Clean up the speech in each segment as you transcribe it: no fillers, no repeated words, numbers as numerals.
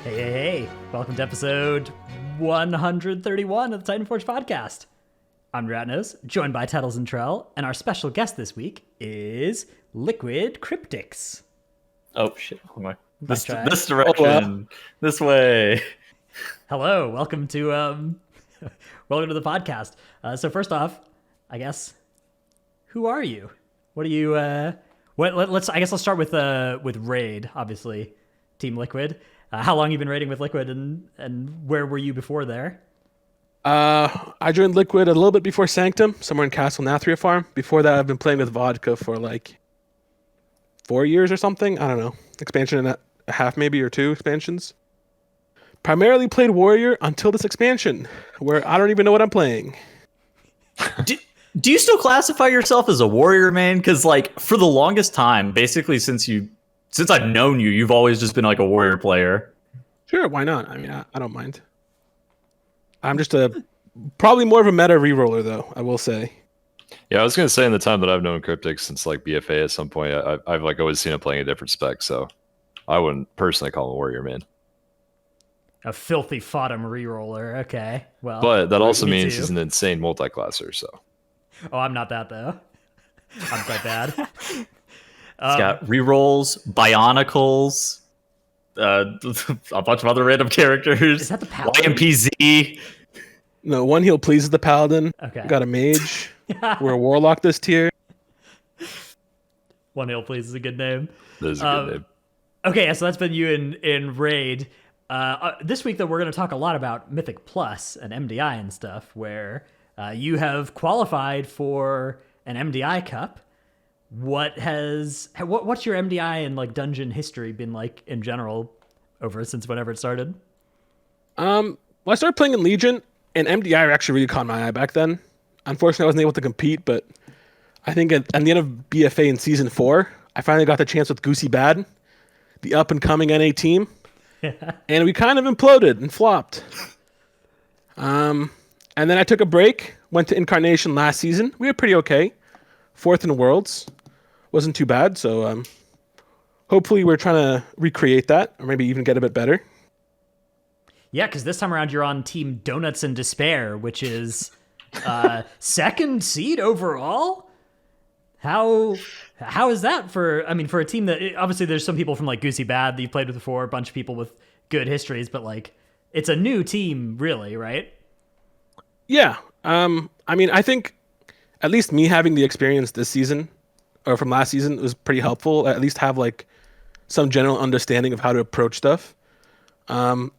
Hey. Welcome to episode 131 of the Titanforge podcast. I'm Ratnos, joined by Tettles and Trell, and our special guest this week is Liquid Crypticzz. Oh, shit. This direction. This way. Hello, welcome to the podcast. So first off, I guess, who are you? What are you? Let's start with raid. Obviously, Team Liquid. How long have you been raiding with Liquid, and where were you before there? I joined Liquid a little bit before Sanctum, somewhere in Castle Nathria Farm. Before that, I've been playing with Vodka for like 4 years or something. I don't know. Expansion and a half, maybe, or 2 expansions. Primarily played Warrior until this expansion, where I don't even know what I'm playing. Do you still classify yourself as a Warrior main? Because like for the longest time, basically since I've known you, you've always just been like a Warrior player. Sure, why not? I mean, I don't mind. I'm just probably more of a meta reroller, though, I will say. Yeah, I was gonna say in the time that I've known Crypticzz since like BFA at some point, I've like always seen him playing a different spec, so I wouldn't personally call him a Warrior man. A filthy Fodom reroller. Okay, well, But that also me means too. he's an insane multi-classer. So Oh, I'm not that though. I'm quite bad. It's got rerolls, Bionicles, a bunch of other random characters. Is that the Paladin? YMPZ. No, one heal pleases the Paladin. Okay. Got a Mage. We're a Warlock this tier. One Hill, please, is a good name. that is a good name. Okay, so that's been you in Raid. This week, though, we're going to talk a lot about Mythic Plus and MDI and stuff, where you have qualified for an MDI Cup. What's your MDI and like dungeon history been like in general since whenever it started? Well, I started playing in Legion, and MDI actually really caught my eye back then. Unfortunately, I wasn't able to compete, but I think at the end of BFA in Season 4, I finally got the chance with Goosey Bad, the up-and-coming NA team, and we kind of imploded and flopped. And then I took a break, went to Incarnation last season. We were pretty okay. 4th in Worlds. Wasn't too bad, so hopefully we're trying to recreate that, or maybe even get a bit better. Yeah, because this time around you're on Team Donuts and Despair, which is second seed overall. How is that for a team that obviously there's some people from like Goosey Bad that you've played with before, a bunch of people with good histories, but like it's a new team, really, right? Yeah. I think at least me having the experience this season or from last season was pretty helpful. At least have like some general understanding of how to approach stuff. And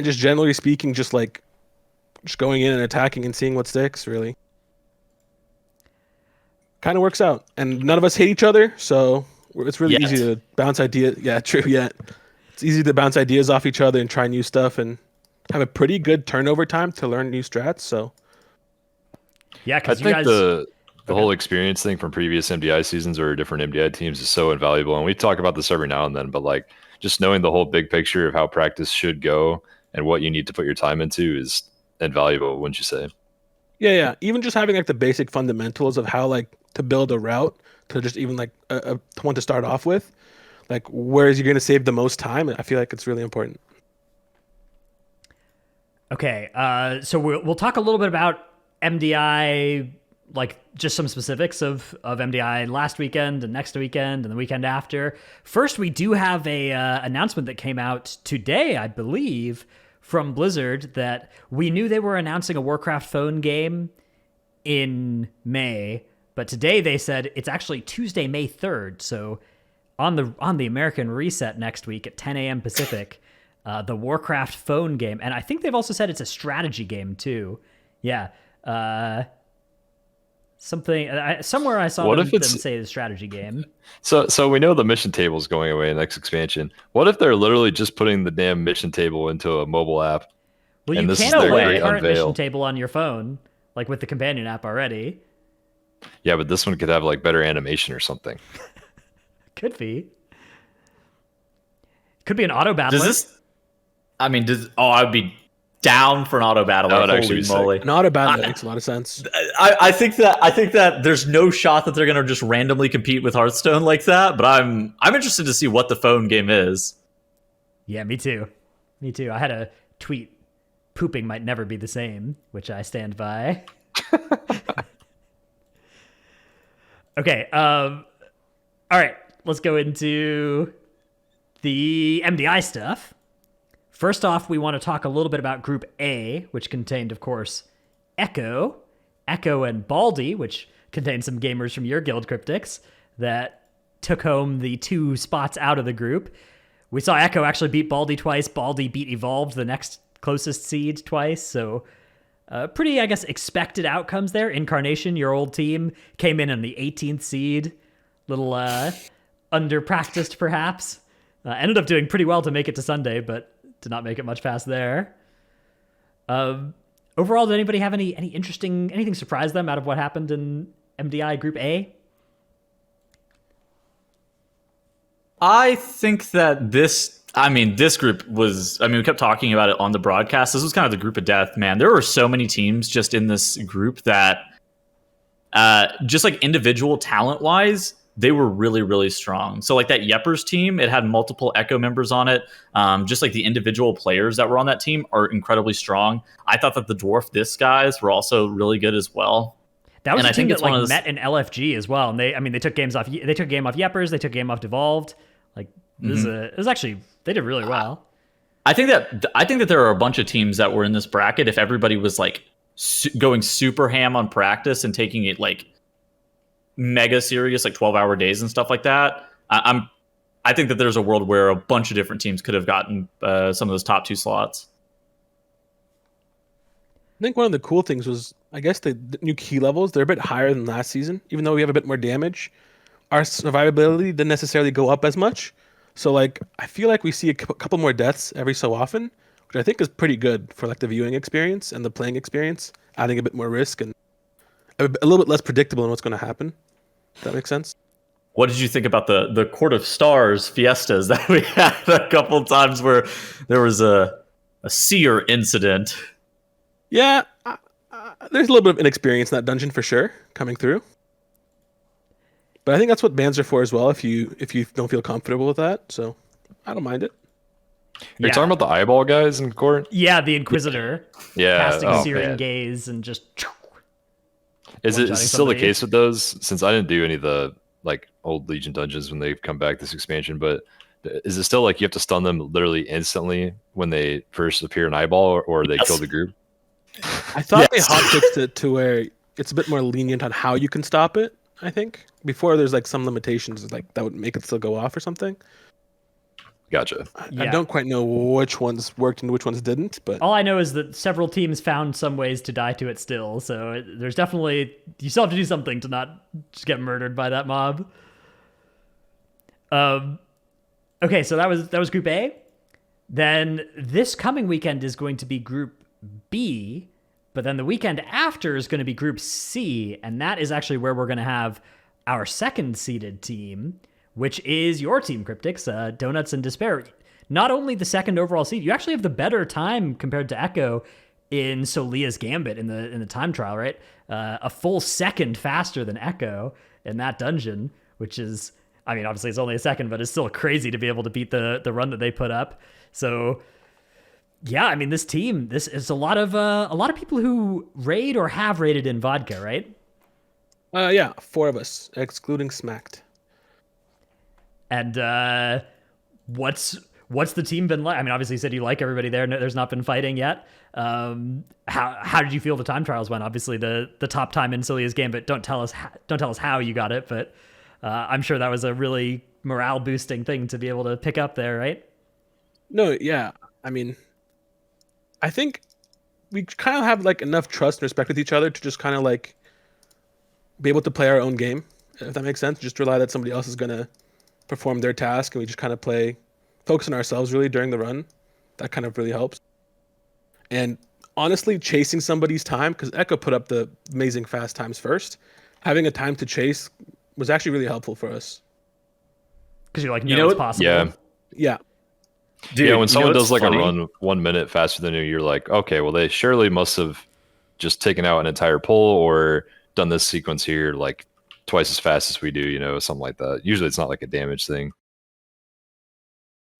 just generally speaking, just going in and attacking and seeing what sticks, really. Kind of works out. And none of us hate each other, so it's really easy to bounce ideas. Yeah, true, yeah. It's easy to bounce ideas off each other and try new stuff and have a pretty good turnover time to learn new strats, so. Yeah, I because you think guys... the whole experience thing from previous MDI seasons or different MDI teams is so invaluable, and we talk about this every now and then. But like just knowing the whole big picture of how practice should go and what you need to put your time into is invaluable, wouldn't you say? Yeah. Even just having like the basic fundamentals of how like to build a route to just even like a one to start off with, like where is you going to save the most time? I feel like it's really important. Okay, so we'll talk a little bit about MDI, like just some specifics of MDI last weekend and next weekend and the weekend after. First, we do have a announcement that came out today, I believe, from Blizzard that we knew they were announcing a Warcraft phone game in May, but today they said it's actually Tuesday, May 3rd. So on the American reset next week at 10 a.m. Pacific, the Warcraft phone game, and I think they've also said it's a strategy game too. Yeah. Somewhere I saw them say the strategy game. So we know the mission table is going away in the next expansion. What if they're literally just putting the damn mission table into a mobile app? Well, and you this can is their play great the current unveil. mission table on your phone, like with the companion app already. Yeah, but this one could have like better animation or something. Could be. Could be an auto battler. I would be down for an auto battle. That would actually be sick. moly. Not a bad, that makes a lot of sense. I think that there's no shot that they're gonna just randomly compete with Hearthstone like that. But I'm interested to see what the phone game is. Yeah, me too. Me too. I had a tweet, pooping might never be the same, which I stand by. Okay. All right. Let's go into the MDI stuff. First off, we want to talk a little bit about Group A, which contained, of course, Echo and Baldy, which contained some gamers from your guild, Crypticzz, that took home the 2 spots out of the group. We saw Echo actually beat Baldy twice. Baldy beat Evolved, the next closest seed, twice. So pretty, I guess, expected outcomes there. Incarnation, your old team, came in on the 18th seed. Little under-practiced, perhaps. Ended up doing pretty well to make it to Sunday, but did not make it much past there. Overall, did anybody have any anything surprise them out of what happened in MDI Group A? I think that this group was, we kept talking about it on the broadcast. This was kind of the group of death, man. There were so many teams just in this group that, just like individual talent-wise, they were really, really strong. So like that Yeppers team, it had multiple Echo members on it. Just like the individual players that were on that team are incredibly strong. I thought that the Dwarf Disc guys were also really good as well. That was a team that like met in LFG as well. And they took games off. They took a game off Yeppers. They took a game off Devolved. Like it was actually, they did really well. I think that there are a bunch of teams that were in this bracket. If everybody was like going super ham on practice and taking it like mega serious, like 12-hour days and stuff like that, I think that there's a world where a bunch of different teams could have gotten some of those top 2 slots. I think one of the cool things was, I guess, the new key levels. They're a bit higher than last season, even though we have a bit more damage. Our survivability didn't necessarily go up as much. So, like, I feel like we see a couple more deaths every so often, which I think is pretty good for, like, the viewing experience and the playing experience, adding a bit more risk and a little bit less predictable in what's going to happen. Does that make sense? What did you think about the Court of Stars fiestas that we had a couple times where there was a seer incident? Yeah, there's a little bit of inexperience in that dungeon for sure coming through. But I think that's what bans are for as well. If you don't feel comfortable with that, so I don't mind it. You're talking about the eyeball guys in court? Yeah, the Inquisitor. Yeah, casting searing gaze and just. Is it still the case with those? Since I didn't do any of the like old Legion dungeons when they come back this expansion, but is it still like you have to stun them literally instantly when they first appear in eyeball, or they kill the group? I thought they hotfixed it to where it's a bit more lenient on how you can stop it. I think before there's like some limitations like that would make it still go off or something. Gotha. I don't quite know which ones worked and which ones didn't, but all I know is that several teams found some ways to die to it still. So there's definitely, you still have to do something to not just get murdered by that mob. Okay, so that was Group A. Then this coming weekend is going to be Group B, but then the weekend after is going to be Group C, and that is actually where we're going to have our second seeded team, which is your team, Crypticzz, Donuts and Despair. Not only the second overall seed, you actually have the better time compared to Echo in Solia's Gambit in the time trial, right? A full second faster than Echo in that dungeon, which is, I mean, obviously it's only a second, but it's still crazy to be able to beat the run that they put up. So yeah, I mean, this team, this is a lot of people who raid or have raided in vodka, right? Yeah, 4 of us, excluding Smacked. And what's the team been like? I mean, obviously you said you like everybody there. No, there's not been fighting yet. How did you feel the time trials went? Obviously the top time in Solia's Gambit. Don't tell us how you got it, but I'm sure that was a really morale boosting thing to be able to pick up there, right? No, yeah. I mean, I think we kind of have like enough trust and respect with each other to just kind of like be able to play our own game, if that makes sense. Just rely that somebody else is gonna perform their task, and we just kind of focus on ourselves really during the run. That kind of really helps. And honestly, chasing somebody's time, because Echo put up the amazing fast times first, having a time to chase was actually really helpful for us. Because you're like, it's possible. Yeah. Dude, when someone does like a run 1 minute faster than you, you're like, okay, well, they surely must have just taken out an entire pull or done this sequence here like twice as fast as we do, something like that. Usually it's not like a damage thing.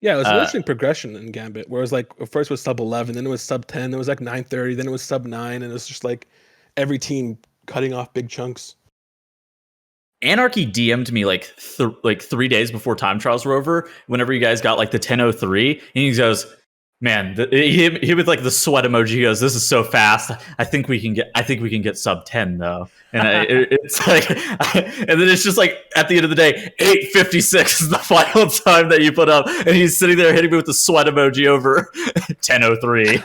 Yeah, it was an interesting progression in Gambit, where it was like first it was sub 11, then it was sub 10, then it was like 930, then it was sub 9, and it was just like every team cutting off big chunks. Anarchy DM'd me like 3 days before time trials were over. Whenever you guys got like the 1003, and he goes, "Man," he hit with like the sweat emoji. He goes, "This is so fast. I think we can get sub 10 though." And it's like, and then it's just like at the end of the day, 8:56 is the final time that you put up, and he's sitting there hitting me with the sweat emoji over 1003.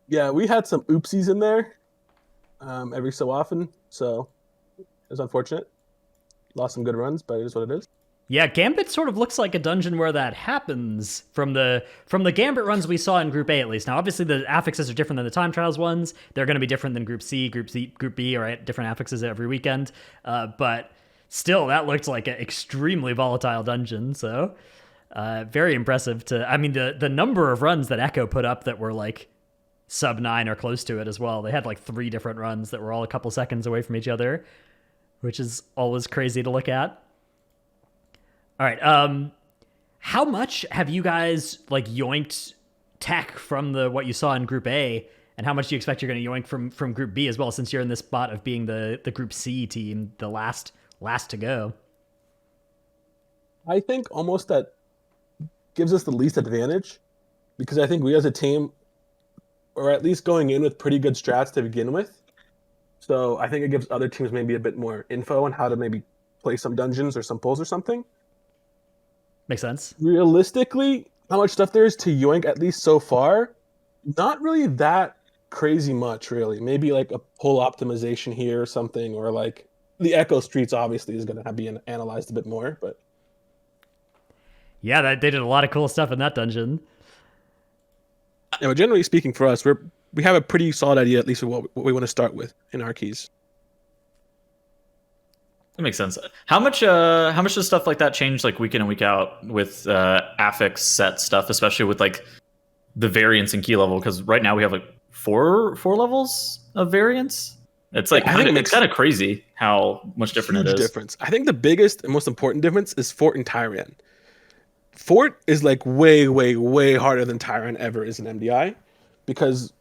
Yeah, we had some oopsies in there every so often, so it was unfortunate. Lost some good runs, but it is what it is. Yeah, Gambit sort of looks like a dungeon where that happens from the Gambit runs we saw in Group A at least. Now, obviously, the affixes are different than the time trials ones. They're going to be different than Group C, Group B, or different affixes every weekend. But still, that looked like an extremely volatile dungeon. So very impressive. The number of runs that Echo put up that were like sub 9 or close to it as well. They had like 3 different runs that were all a couple seconds away from each other, which is always crazy to look at. All right. How much have you guys like yoinked tech from what you saw in Group A, and how much do you expect you're going to yoink from Group B as well, since you're in this spot of being the Group C team, the last to go? I think almost that gives us the least advantage, because I think we as a team are at least going in with pretty good strats to begin with. So I think it gives other teams maybe a bit more info on how to maybe play some dungeons or some pulls or something. Makes sense. Realistically, how much stuff there is to yoink, at least so far, not really that crazy much, really. Maybe like a pull optimization here or something, or like the Echo Streets obviously is going to be analyzed a bit more. But yeah, they did a lot of cool stuff in that dungeon. Yeah, but generally speaking, for us, we have a pretty solid idea, at least of what we want to start with in our keys. That makes sense. How much does stuff like that change like week in and week out with affix set stuff, especially with like the variance in key level? Because right now we have like four levels of variance. It's like it's kind of crazy how much different it is. Difference. I think the biggest and most important difference is Fort and Tyran. Fort is like way, way, way harder than Tyran ever is in MDI, because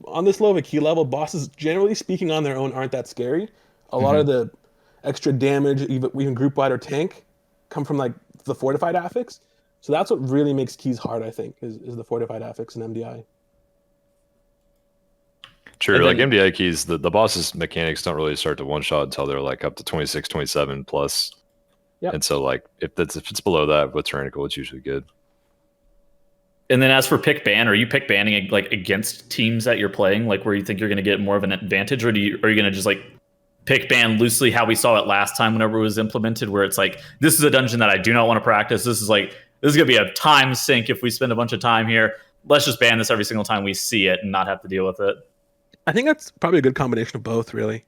on this low of a key level, bosses, generally speaking, on their own aren't that scary. A lot of the extra damage, even group wide or tank, come from like the fortified affix. So that's what really makes keys hard, I think, is the fortified affix in MDI. True, like MDI keys, the boss's mechanics don't really start to one-shot until they're like up to 26, 27 plus. Yep. And so like if it's below that with Tyrannical, it's usually good. And then as for pick ban, are you pick banning like against teams that you're playing, like where you think you're going to get more of an advantage, or are you going to just like pick ban loosely how we saw it last time whenever it was implemented, where it's like, this is a dungeon that I do not want to practice. This is going to be a time sink if we spend a bunch of time here. Let's just ban this every single time we see it and not have to deal with it. I think that's probably a good combination of both, really.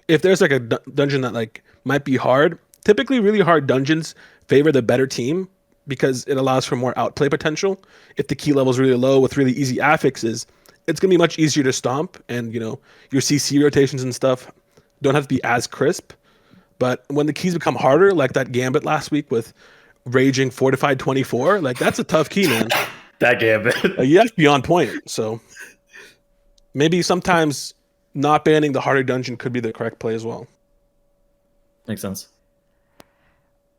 If there's like a dungeon that like might be hard, typically really hard dungeons favor the better team because it allows for more outplay potential. If the key level is really low with really easy affixes, it's going to be much easier to stomp, and your CC rotations and stuff don't have to be as crisp. But when the keys become harder, like that Gambit last week with Raging Fortified 24, like that's a tough key, man. That Gambit. You have to be on point. So maybe sometimes not banning the harder dungeon could be the correct play as well. Makes sense.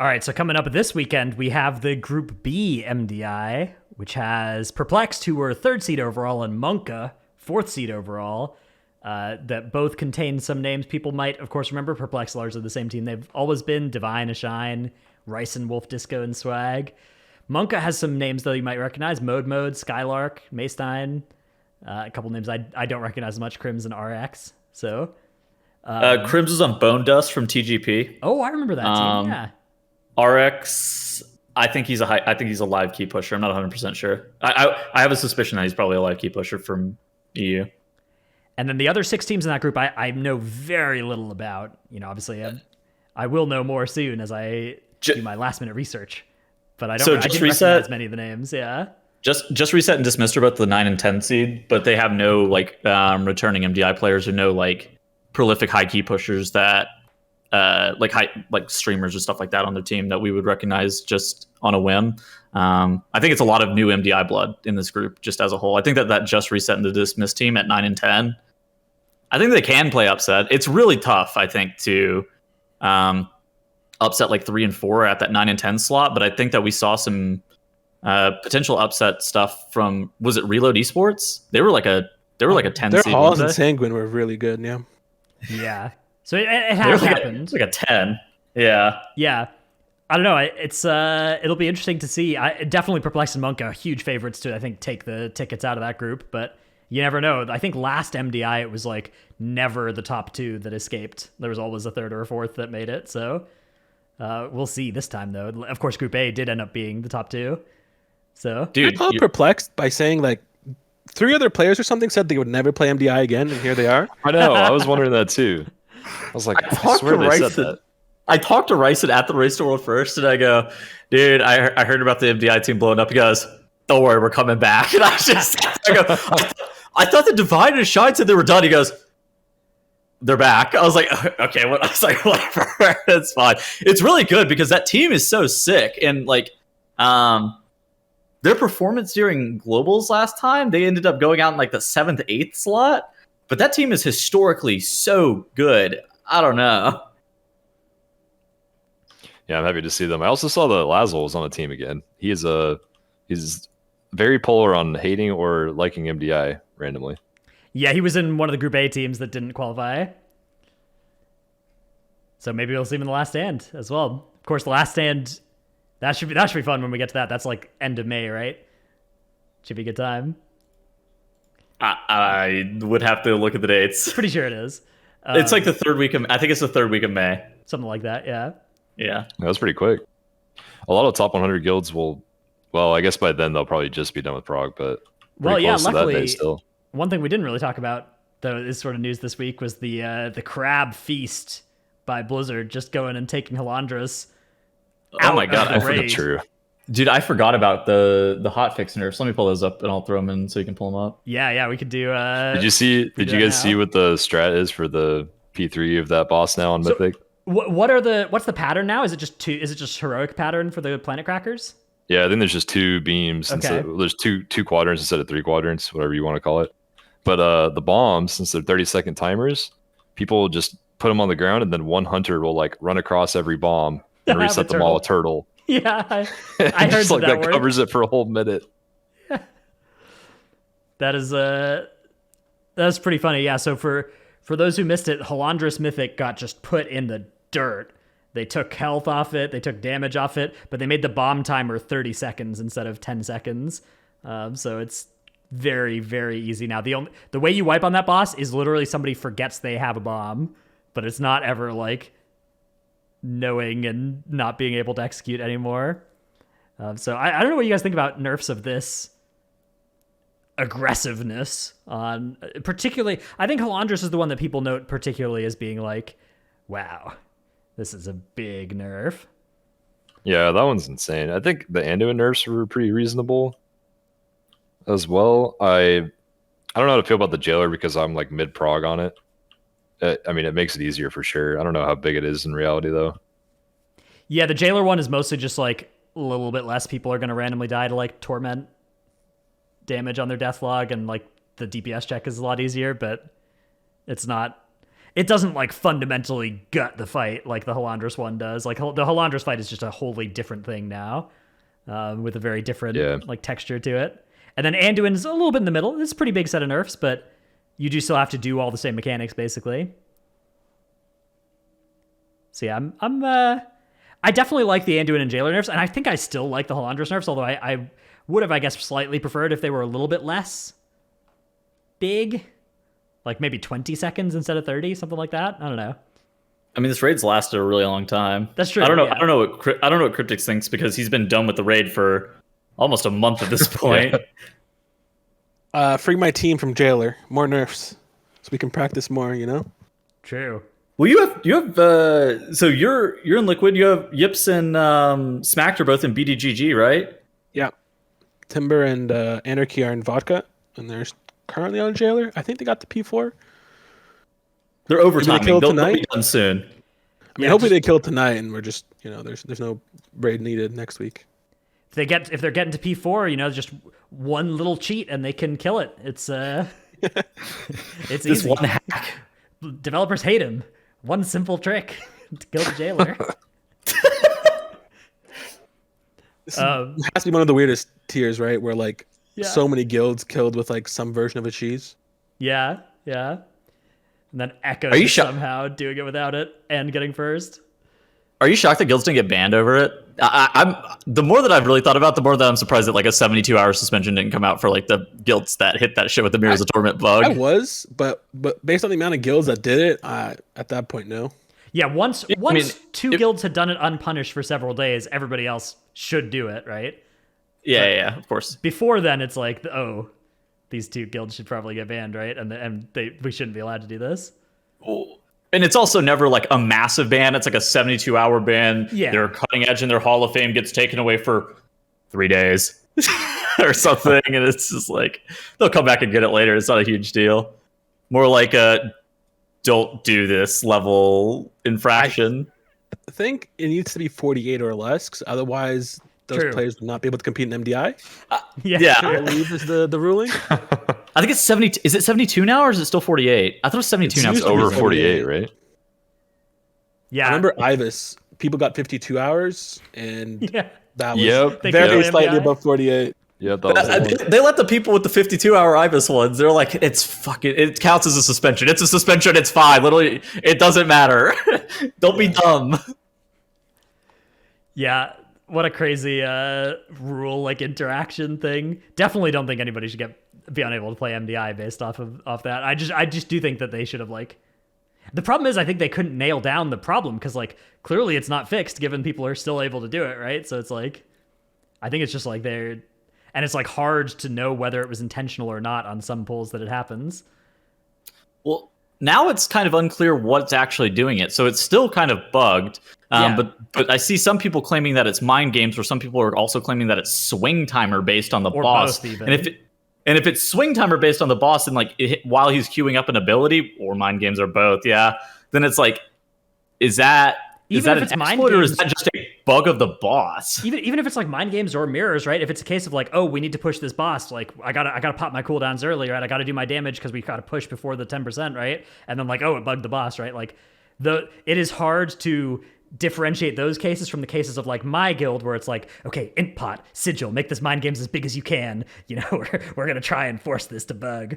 All right, so coming up this weekend, we have the Group B MDI, which has Perplexed, who were 3rd seed overall, and Monka, 4th seed overall, that both contain some names people might, of course, remember. Perplexed, largely the same team they've always been: Divine, Ashine, Ryson, Wolf, Disco, and Swag. Monka has some names, though, you might recognize: Mode, Skylark, Maystein, a couple names I don't recognize as much, Crims and RX. So Crims was on Bone Dust from TGP. Oh, I remember that team, yeah. RX, I think he's a live key pusher. I'm not 100% sure. I have a suspicion that he's probably a live key pusher from EU. And then the other 6 teams in that group, I know very little about. Obviously, I will know more soon as I do my last minute research. But I didn't recognize many of the names. Yeah. Just reset and dismissed about the 9 and 10 seed, but they have no returning MDI players or no prolific high key pushers that like streamers or stuff like that on their team that we would recognize just on a whim. I think it's a lot of new MDI blood in this group just as a whole. I think that just reset into this Dismiss team at 9 and 10. I think they can play upset. It's really tough, I think, to upset like 3 and 4 at that 9 and 10 slot. But I think that we saw some potential upset stuff from, was it Reload Esports? They were like a 10 Their seed. Halls and Sanguine were really good. Yeah. Yeah. So it has happened. Like a 10. Yeah. Yeah. I don't know. It's it'll be interesting to see. Definitely Perplexed and Monk are huge favorites to, I think, take the tickets out of that group, but you never know. I think last MDI it was like never the top 2 that escaped. There was always a 3rd or a 4th that made it. So we'll see this time though. Of course, Group A did end up being the top 2. So Dude, I felt perplexed by saying like 3 other players or something said they would never play MDI again, and here they are. I know. I was wondering that too. I was like, I swear they said that. I talked to Ryson at the Race to World First, and I go, dude, I heard about the MDI team blowing up. He goes, don't worry, we're coming back. And I go, I thought the Divine and Shine said they were done. He goes, they're back. I was like, okay, I was like, whatever, it's fine. It's really good because that team is so sick, and like, their performance during globals last time, they ended up going out in like the 7th, 8th slot. But that team is historically so good. I don't know. Yeah, I'm happy to see them. I also saw that Lazzle was on the team again. He's very polar on hating or liking MDI randomly. yeah, he was in one of the Group A teams that didn't qualify. So maybe we'll see him in the Last Stand as well. Of course, the Last Stand, that should be fun when we get to that. That's like end of May, right? Should be a good time. I would have to look at the dates. Pretty sure it is. It's like the 3rd week of, I think it's the 3rd week of May. Something like that, yeah. Yeah. That was pretty quick. A lot of top 100 guilds will, well, I guess by then they'll probably just be done with Prague, but Well, yeah, close to that luckily, day still. one thing we didn't really talk about, though, is sort of news this week, was the crab feast by Blizzard, just going and taking Halandras. Oh my god, I I forgot. forgot. True. Dude, I forgot about the hotfix nerfs. Let me pull those up and I'll throw them in so you can pull them up. Yeah, we could do. Did you guys see what the strat is for the P3 of that boss now on Mythic? What's the pattern now? Is it just heroic pattern for the planet crackers? Yeah, I think there's just 2 beams. Okay. There's two quadrants instead of 3 quadrants, whatever you want to call it. But the bombs, since they're 30-second timers, people just put them on the ground, and then one hunter will like run across every bomb and reset them all a turtle. Yeah, I heard just like that worked. covers it for a whole minute. That is that's pretty funny. Yeah, so for those who missed it, Halandras Mythic got just put in the dirt. They took health off it, they took damage off it, but they made the bomb timer 30 seconds instead of 10 seconds. So it's very, very easy now. The way you wipe on that boss is literally somebody forgets they have a bomb, but it's not ever like knowing and not being able to execute anymore. So I don't know what you guys think about nerfs of this aggressiveness on particularly. I think Halandras is the one that people note particularly as being like, wow, this is a big nerf. Yeah, that one's insane. I think the Anduin nerfs were pretty reasonable as well. I don't know how to feel about the Jailer because I'm like mid-prog on it. I mean, it makes it easier for sure. I don't know how big it is in reality, though. Yeah, the Jailer one is mostly just like a little bit less people are going to randomly die to like torment damage on their death log, and like the DPS check is a lot easier, but it doesn't like fundamentally gut the fight like the Halandras one does. Like the Halandras fight is just a wholly different thing now, with a very different like texture to it. And then Anduin's a little bit in the middle. It's a pretty big set of nerfs, but you do still have to do all the same mechanics basically. So yeah, I definitely like the Anduin and Jailer nerfs, and I think I still like the Halandras nerfs, although I would have, I guess, slightly preferred if they were a little bit less big. Like maybe 20 seconds instead of 30, something like that. I don't know. I mean, this raid's lasted a really long time. That's true. I don't know. Yeah. I don't know what Crypticzz thinks because he's been done with the raid for almost a month at this point. Free my team from Jailer. More nerfs, so we can practice more. You know. True. Well, you have. So you're in Liquid. You have Yips and Smacked are both in BDGG, right? Yeah. Timber and Anarchy are in Vodka, and they're currently on Jailer. I think they got the P4. They're overtiming. kill They'll tonight? be done soon. I mean, hopefully they kill tonight, and we're just there's no raid needed next week. If they're getting to P4, just one little cheat and they can kill it. It's it's This easy. one hack. Developers hate him. One simple trick to kill the jailer. This has to be one of the weirdest tiers, right? Where like Yeah. so many guilds killed with like some version of a cheese. Yeah. And then Echo Are you somehow doing it without it and getting first. Are you shocked that guilds didn't get banned over it? I'm the more that I've really thought about, the more that I'm surprised that like a 72-hour suspension didn't come out for like the guilds that hit that shit with the Mirrors of Torment bug. I was, but based on the amount of guilds that did it, at that point, no. Yeah, once two guilds had done it unpunished for several days, everybody else should do it, right? Yeah, of course. Before then, it's like, oh, these two guilds should probably get banned, right? And we shouldn't be allowed to do this. And it's also never like a massive ban. It's like a 72-hour ban. Yeah. Their cutting edge and their Hall of Fame gets taken away for 3 days or something. And it's just like, they'll come back and get it later. It's not a huge deal. More like a don't do this level infraction. I think it needs to be 48 or less, 'cause otherwise those True. players would not be able to compete in MDI. Yeah. I believe is the ruling. I think it's 70. Is it 72 now or is it still 48? I thought it was 72 now. It's It's over 48, 48, right? Yeah. I remember Ibis. People got 52 hours, and Yeah. that was Yep. They very killed slightly MDI. above 48. Yeah, that was the one. They let the people with the 52-hour IBIS ones. They're like, it counts as a suspension. It's a suspension. It's fine. Literally, it doesn't matter. Don't be dumb. Yeah. What a crazy rule like interaction thing. Definitely don't think anybody should be unable to play MDI based off that. I just do think that they should have like. The problem is I think they couldn't nail down the problem because like clearly it's not fixed given people are still able to do it, right? So it's like I think it's just like and it's like hard to know whether it was intentional or not on some polls that it happens. Well, now it's kind of unclear what's actually doing it. So it's still kind of bugged. Yeah. But I see some people claiming that it's mind games, or some people are also claiming that it's swing timer based on the Or boss. both even. And if it's swing timer based on the boss, and like while he's queuing up an ability, or mind games, or both, yeah, then it's like, is that Even if an it's mind exploit, or is games- that just a bug of the boss? Even if it's like mind games or mirrors, right? If it's a case of like, oh, we need to push this boss, like I gotta pop my cooldowns early, right? I gotta do my damage because we gotta push before the 10%, right? And then like, oh, it bugged the boss, right? Like it is hard to differentiate those cases from the cases of like my guild where it's like, okay, int pot, sigil, make this mind games as big as you can. We're gonna try and force this to bug.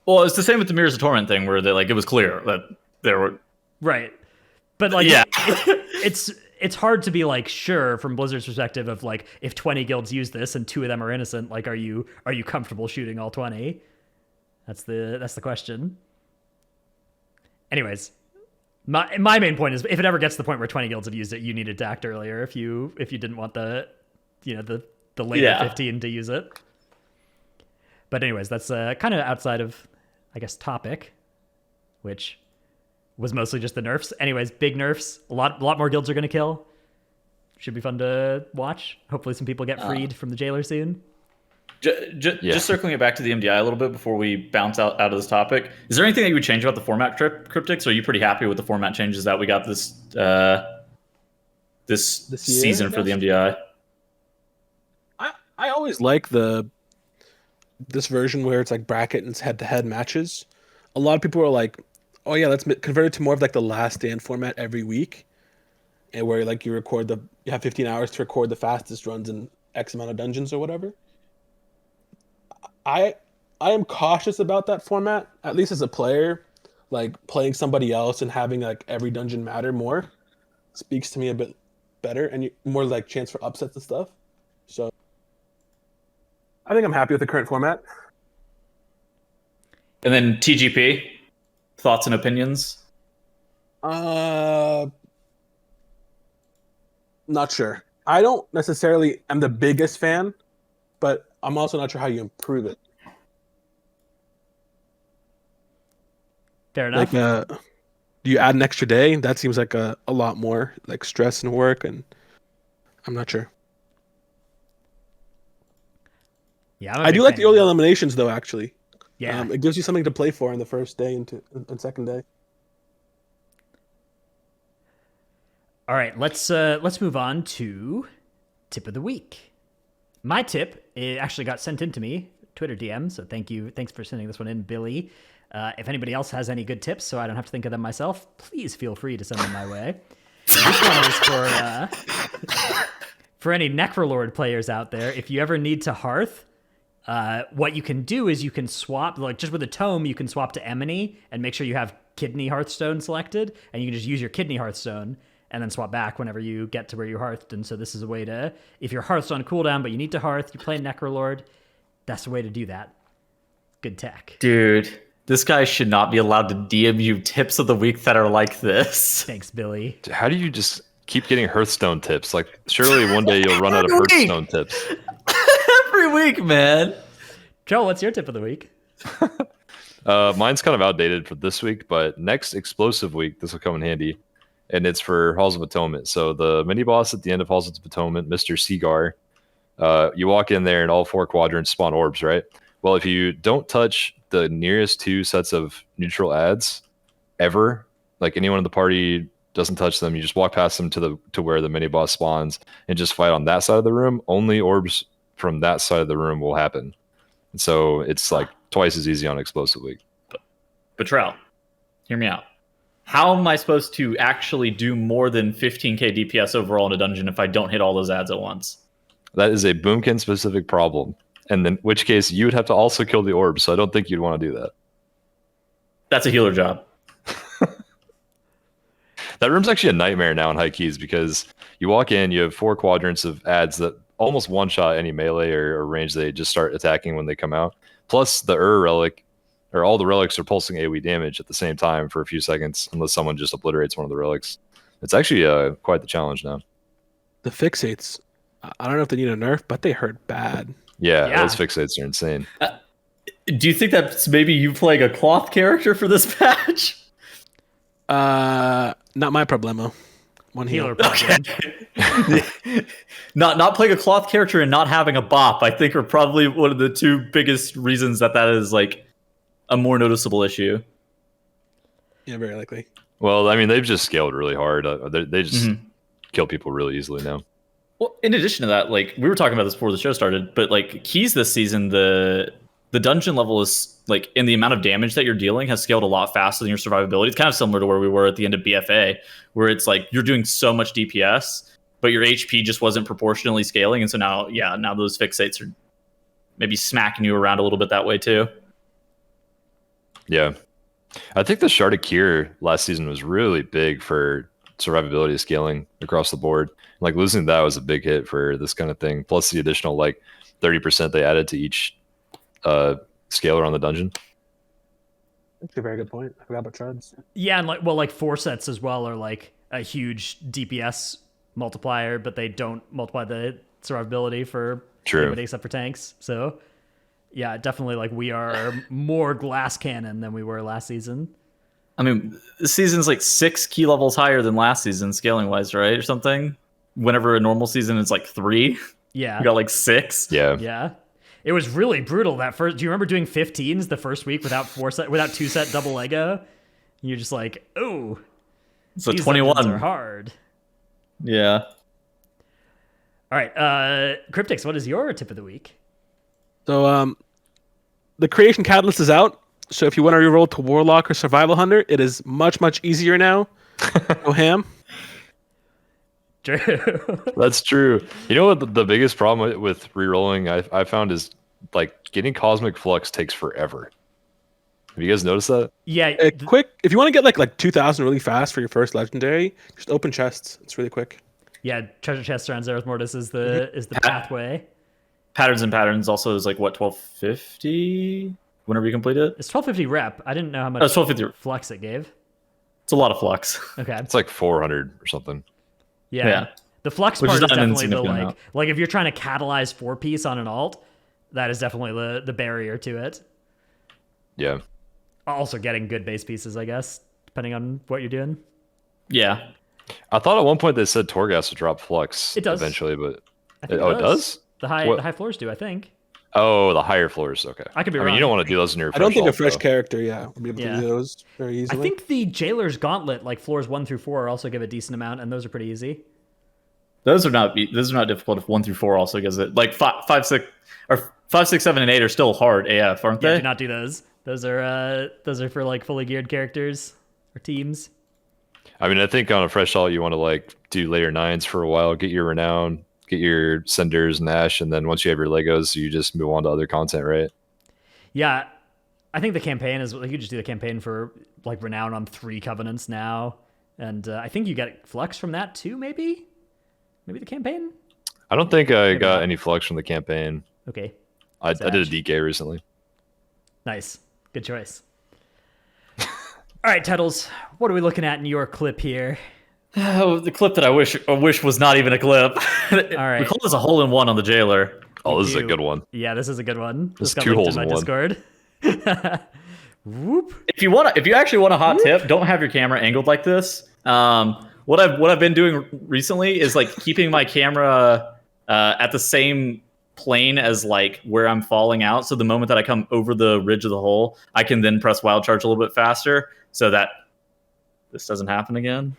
Well, it's the same with the Mirrors of Torment thing, where it was clear that there were. Right. But like, Yeah. it's hard to be like sure from Blizzard's perspective of like if 20 guilds use this and 2 of them are innocent, like are you comfortable shooting all 20? That's the question. Anyways, my main point is if it ever gets to the point where 20 guilds have used it, you needed to act earlier if you didn't want the later 15 to use it. But anyways, that's kind of outside of I guess topic, which was mostly just the nerfs. Anyways, big nerfs. A lot more guilds are going to kill. Should be fun to watch. Hopefully some people get freed from the jailer soon. Just circling it back to the MDI a little bit before we bounce out of this topic. Is there anything that you would change about the format, Crypticzz? Or are you pretty happy with the format changes that we got this This year, season for the MDI? I always like this version where it's like bracket and it's head-to-head matches. A lot of people are like, oh yeah, let's convert it to more of like the last stand format every week, and where like you have 15 hours to record the fastest runs in X amount of dungeons or whatever. I am cautious about that format, at least as a player. Like playing somebody else and having like every dungeon matter more speaks to me a bit better, and more like chance for upsets and stuff. So I think I'm happy with the current format. And then TGP, thoughts and opinions? Not sure. I don't necessarily am the biggest fan, but I'm also not sure how you improve it. Fair enough. Like, do you add an extra day? That seems like a lot more like stress and work, and I'm not sure. Yeah, I'm a I big do like fan. the early eliminations though. Actually, Yeah. it gives you something to play for in the first day and second day. All right, let's move on to tip of the week. My tip, it actually got sent in to me, Twitter DM, so thanks for sending this one in, Billy. If anybody else has any good tips, so I don't have to think of them myself, please feel free to send them my way. This one is for any Necrolord players out there. If you ever need to Hearth, what you can do is you can swap, like just with a tome, you can swap to Emony and make sure you have Kidney Hearthstone selected, and you can just use your Kidney Hearthstone and then swap back whenever you get to where you Hearthed. And so this is a way to, if your Hearth's on cooldown but you need to Hearth, you play Necrolord, that's the way to do that. Good tech. Dude, this guy should not be allowed to DM you tips of the week that are like this. Thanks, Billy. How do you just keep getting Hearthstone tips? Like, surely one day you'll run out of Hearthstone tips. Every week, man. Joel, what's your tip of the week? Mine's kind of outdated for this week, but next explosive week, this will come in handy. And it's for Halls of Atonement. So the mini boss at the end of Halls of Atonement, Mr. Seagar, you walk in there and all 4 quadrants spawn orbs, right? Well, if you don't touch the nearest 2 sets of neutral ads ever, like anyone in the party doesn't touch them, you just walk past them to where the mini boss spawns and just fight on that side of the room. Only orbs from that side of the room will happen. And so it's like twice as easy on explosive week. Betrayal, hear me out. How am I supposed to actually do more than 15k DPS overall in a dungeon if I don't hit all those ads at once? That is a Boomkin specific problem. And in which case you would have to also kill the orbs. So I don't think you'd want to do that. That's a healer job. That room's actually a nightmare now in high keys because you walk in, you have 4 quadrants of ads that almost one-shot any melee or range they just start attacking when they come out. Plus the relic, or all the relics are pulsing AoE damage at the same time for a few seconds, unless someone just obliterates one of the relics. It's actually quite the challenge now. The fixates, I don't know if they need a nerf, but they hurt bad. Yeah, those fixates are insane. Do you think that's maybe you playing a cloth character for this patch? Not my problemo. One Healer heal. problem. Not playing a cloth character and not having a bop, I think, are probably one of the 2 biggest reasons that is like a more noticeable issue. Yeah, very likely. Well, I mean, they've just scaled really hard. They just kill people really easily now. Well, in addition to that, like we were talking about this before the show started, but like keys this season, the dungeon level is like in the amount of damage that you're dealing has scaled a lot faster than your survivability. It's kind of similar to where we were at the end of BFA, where it's like you're doing so much DPS, but your HP just wasn't proportionally scaling, and so now those fixates are maybe smacking you around a little bit that way too. Yeah. I think the Shard of Cure last season was really big for survivability scaling across the board. Like losing that was a big hit for this kind of thing. Plus the additional like 30% they added to each scaler on the dungeon. That's a very good point. I forgot about treads. Yeah, and like 4 sets as well are like a huge DPS multiplier, but they don't multiply the survivability for anybody except for tanks. So yeah, definitely like we are more glass cannon than we were last season. I mean, this season's like 6 key levels higher than last season, scaling wise, right? Or something. Whenever a normal season is like 3. Yeah. We got like 6. Yeah. Yeah. It was really brutal that first. Do you remember doing 15s the first week without 2 set double Lego? You're just like, oh. So these 21 dungeons are hard. Yeah. All right, Crypticzz, what is your tip of the week? So the creation catalyst is out. So if you want to reroll to Warlock or Survival Hunter, it is much, much easier now. Go ham. True. That's true. You know what the biggest problem with rerolling I found is like getting Cosmic Flux takes forever. Have you guys noticed that? Yeah. Quick, if you want to get like 2,000 really fast for your first legendary, just open chests. It's really quick. Yeah, treasure chest around Zerath Mortis is the pathway. Patterns and Patterns also is like what, 1250 whenever you complete it? It's 1250 rep. I didn't know how much 1250 flux it gave. It's a lot of flux. Okay. It's like 400 or something. Yeah. The flux Which part is is not an definitely the insignificant amount. like if you're trying to catalyze 4-piece on an alt, that is definitely the barrier to it. Yeah. Also getting good base pieces, I guess, depending on what you're doing. Yeah. I thought at one point they said Torghast would drop Flux It does. eventually, but I think it does? The high floors do, I think. Oh, the higher floors. Okay. I could be I mean, wrong. you don't want to do those in your. I don't think a vault, fresh though. character, would be able to do those very I easily. think the Jailer's Gauntlet, like floors 1 through 4, also give a decent amount, and those are pretty easy. Those are not difficult if 1 through 4 also gives it. Like 5, 6, or 5, 6, 7, and 8 are still hard AF, aren't Yeah, they? do not do those. Those are for like fully geared characters or teams. I mean, I think on a fresh alt, you want to like do layer 9s for a while, get your renown, get your cinders and ash, and then once you have your Legos, you just move on to other content, right? Yeah, I think the campaign is like you just do the campaign for like renown on 3 covenants now, and I think you get flux from that too. Maybe the campaign. I don't think I Maybe got not. any flux from the campaign. Okay, I did a DK recently. nice, good choice. All right, Tuttles, what are we looking at in your clip here? Oh, the clip that I wish was not even a clip. All right. We call this a hole-in-one on the Jailer. Oh, this is a do. good one. Yeah, this is a good one. There's This got 2 linked holes in my in one. Discord. Whoop. If you actually want a hot tip, don't have your camera angled like this. What I've been doing recently is like keeping my camera at the same plane as like where I'm falling out. So the moment that I come over the ridge of the hole, I can then press wild charge a little bit faster so that this doesn't happen again.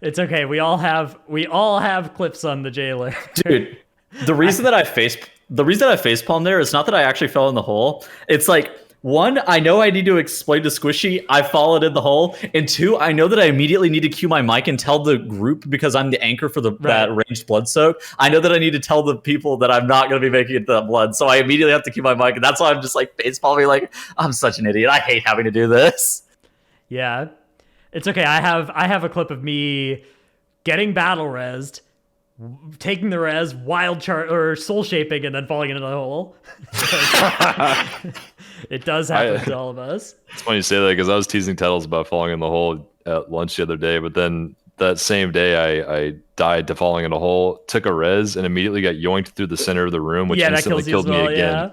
It's okay. We all have clips on the Jailer. Dude, the reason that I facepalmed there is not that I actually fell in the hole. It's like, one, I know I need to explain to Squishy I've fallen in the hole, and 2, I know that I immediately need to cue my mic and tell the group, because I'm the anchor for that ranged blood soak. I know that I need to tell the people that I'm not going to be making it to that blood, so I immediately have to cue my mic, and that's why I'm just like facepalming, like I'm such an idiot. I hate having to do this. Yeah, it's okay. I have a clip of me getting battle rezzed, taking the res, wild chart or soul shaping, and then falling into the hole. It does happen to all of us. It's funny you say that because I was teasing Tettles about falling in the hole at lunch the other day, but then that same day I died to falling in a hole, took a res, and immediately got yoinked through the center of the room, which Yeah, that instantly kills you killed as well, me again. yeah.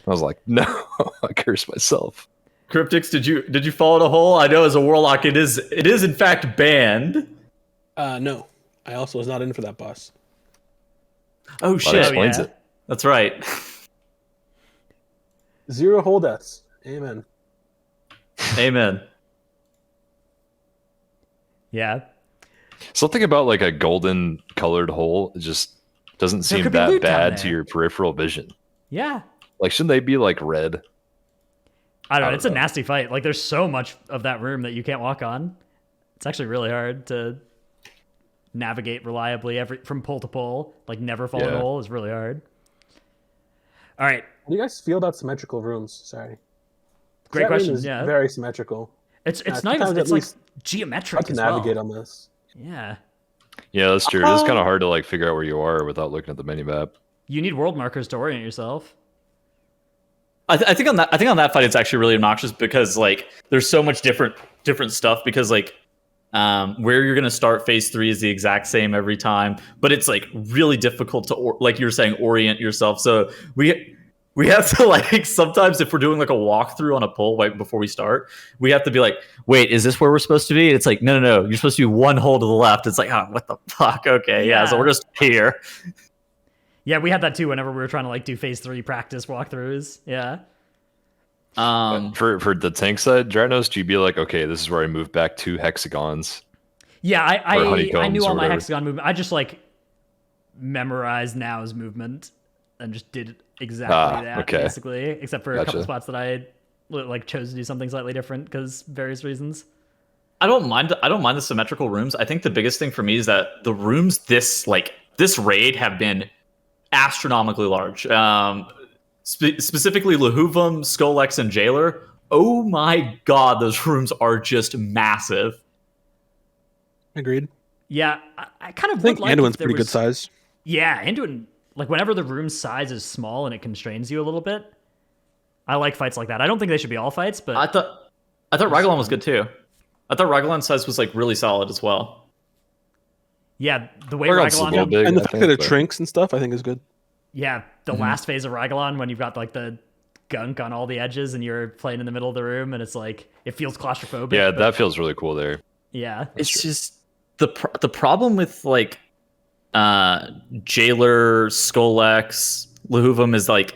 I was like, no, I cursed myself. Crypticzz, did you fall in a hole? I know as a warlock it is in fact banned. No. I also was not in for that boss. Oh That shit. explains yeah. it. That's right. 0 hole deaths. Amen. Amen. Yeah. Something about like a golden colored hole just doesn't seem could be that loot down bad to there. your peripheral vision. Yeah. Like, shouldn't they be like red? I don't know. don't It's a know. nasty fight. Like, there's so much of that room that you can't walk on. It's actually really hard to navigate reliably from pole to pole. Like, never fall in a Yeah. hole is really hard. All right. How do you guys feel about symmetrical rooms? Sorry. Great That room question. is Yeah. very symmetrical. It's not sometimes even, at it's like least geometric Hard to as navigate well. on this. Yeah. Yeah, that's true. It's kind of hard to like figure out where you are without looking at the mini map. You need world markers to orient yourself. I think on that fight it's actually really obnoxious because like there's so much different stuff because like where you're gonna start phase 3 is the exact same every time, but it's like really difficult to like you were saying orient yourself. So we have to like sometimes if we're doing like a walkthrough on a pole right before we start, we have to be like, wait, is this where we're supposed to be? And it's like no, you're supposed to be one hole to the left. It's like oh, what the fuck? Okay, yeah, so we're just here. Yeah, we had that too whenever we were trying to like do phase 3 practice walkthroughs. Yeah. For the tank side, Dranos, do you be like, okay, this is where I move back 2 hexagons? Yeah, Or I honeycombs knew or all my whatever. hexagon movement. I just like memorized Now's movement and just did exactly that okay. basically, except for a couple Gotcha. spots that I like chose to do something slightly different because various reasons. I don't mind the symmetrical rooms. I think the biggest thing for me is that the rooms this raid have been astronomically large. Specifically Lahuvum, Skolex, and Jailer. Oh my god, those rooms are just massive. Agreed. Yeah, I kind of I think would like Anduin's if there pretty good was- size. Yeah, Anduin, like whenever the room size is small and it constrains you a little bit, I like fights like that. I don't think they should be all fights, but I thought Raglan was good too. I thought Raglan's size was like really solid as well. yeah, the way Raglan's a little Raglan, big, And the I fact think, that it but- shrinks and stuff, I think is good. yeah, the last phase of Raglan when you've got like the gunk on all the edges and you're playing in the middle of the room and it's like it feels claustrophobic. Yeah, but- that feels really cool there. yeah. It's just the problem with like Jailer, Skullx, Lahuvum is like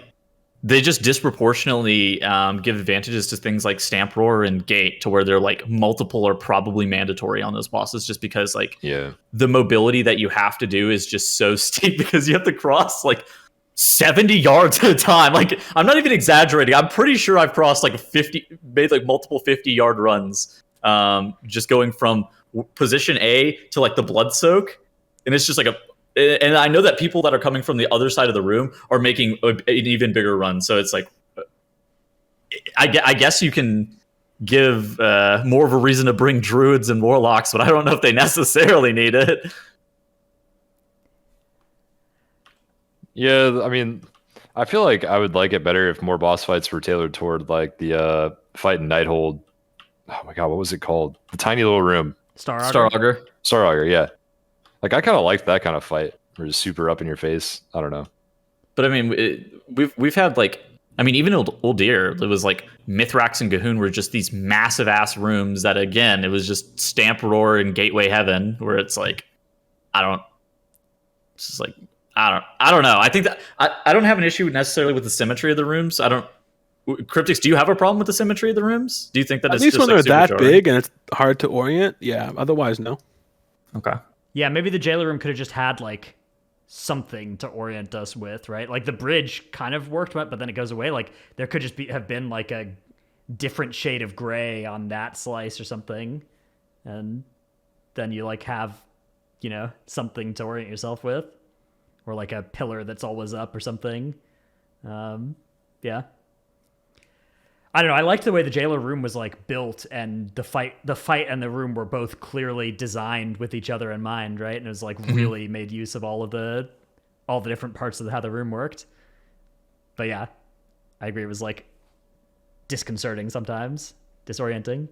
they just disproportionately give advantages to things like Stamp Roar and Gate, to where they're like multiple are probably mandatory on those bosses, just because like the mobility that you have to do is just so steep, because you have to cross like 70 yards at a time. Like, I'm not even exaggerating. I'm pretty sure I've crossed like made like multiple 50-yard runs, just going from position A to like the blood soak, and it's just like and I know that people that are coming from the other side of the room are making an even bigger run. So it's like, I guess you can give more of a reason to bring druids and warlocks, but I don't know if they necessarily need it. Yeah, I mean, I feel like I would like it better if more boss fights were tailored toward like the fight in Nighthold. Oh my god, what was it called? The tiny little room. Star Augur. Star Augur, yeah. Like, I kind of liked that kind of fight, where it's super up in your face. I don't know. But I mean, we've had like, I mean, even Uldir, it was like Mithrax and Gahun were just these massive ass rooms that, again, it was just Stamp Roar and Gateway Heaven, where it's like, I don't know. I think that I don't have an issue necessarily with the symmetry of the rooms. Crypticzz, do you have a problem with the symmetry of the rooms? Do you think that at it's least just when like they're that super jarring? big and it's hard to orient? Yeah. Otherwise, no. Okay. Yeah, maybe the jailer room could have just had like something to orient us with, right? Like the bridge kind of worked, but then it goes away. Like there could just have been like a different shade of gray on that slice or something, and then you like have, you know, something to orient yourself with, or like a pillar that's always up or something. Yeah. I don't know. I liked the way the jailer room was like built, and the fight and the room were both clearly designed with each other in mind, right? And it was like really made use of all the different parts of how the room worked. But yeah, I agree. It was like disconcerting sometimes, disorienting.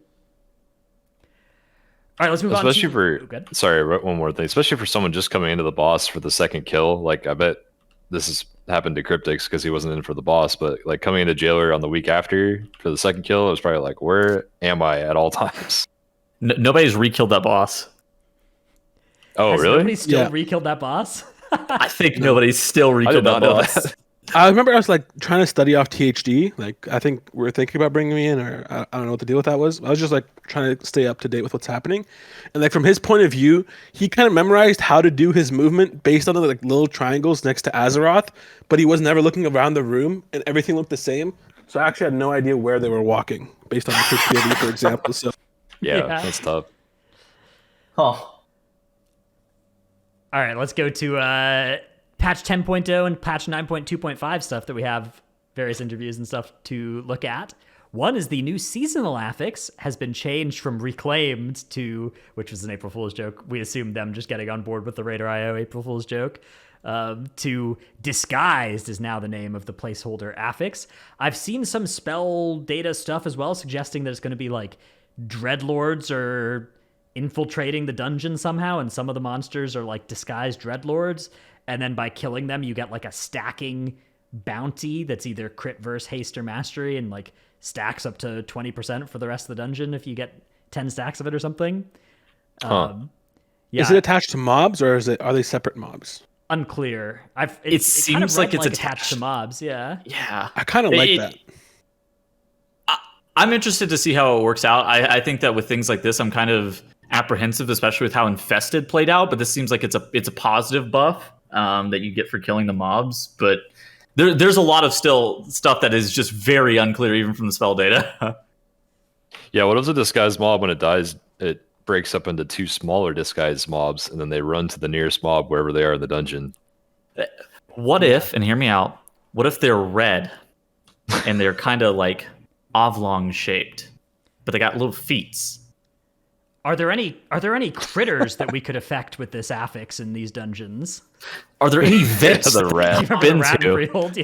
All right, let's move on. Sorry, one more thing. Especially for someone just coming into the boss for the second kill. Like, I bet this has happened to Crypticzz because he wasn't in for the boss, but like coming into Jailer on the week after for the second kill, it was probably like, where am I at all times? Nobody's re-killed that boss. Oh, Has really? Nobody still re-killed that boss? I think nobody's still re-killed that boss. I remember I was like trying to study off THD. Like, I think we're thinking about bringing me in, or I don't know what the deal with that was. I was just like trying to stay up to date with what's happening. And like from his point of view, he kind of memorized how to do his movement based on the like little triangles next to Azeroth, but he was never looking around the room and everything looked the same. So I actually had no idea where they were walking based on the POV, for example. So yeah, that's tough. Oh. All right, let's go to patch 10.0 and patch 9.2.5 stuff that we have various interviews and stuff to look at. One is the new seasonal affix has been changed from reclaimed to, which was an April Fool's joke. We assumed them just getting on board with the Raider.io April Fool's joke. To disguised is now the name of the placeholder affix. I've seen some spell data stuff as well, suggesting that it's going to be like dreadlords are infiltrating the dungeon somehow, and some of the monsters are like disguised dreadlords. And then by killing them, you get like a stacking bounty that's either crit verse, haste, or mastery, and like stacks up to 20% for the rest of the dungeon if you get 10 stacks of it or something. Yeah. Is it attached to mobs, or are they separate mobs? Unclear. It seems kind of like it's attached to mobs. Yeah. Yeah. I kind of like that. I'm interested to see how it works out. I think that with things like this, I'm kind of apprehensive, especially with how Infested played out. But this seems like it's a positive buff that you get for killing the mobs. But there's a lot of still stuff that is just very unclear, even from the spell data. Yeah, what if a disguised mob, when it dies, it breaks up into two smaller disguised mobs, and then they run to the nearest mob wherever they are in the dungeon? What if, and hear me out, what if they're red and they're kind of like oblong shaped, but they got little feet? Are there any critters that we could affect with this affix in these dungeons? Are there any vents the rat. You remember the rat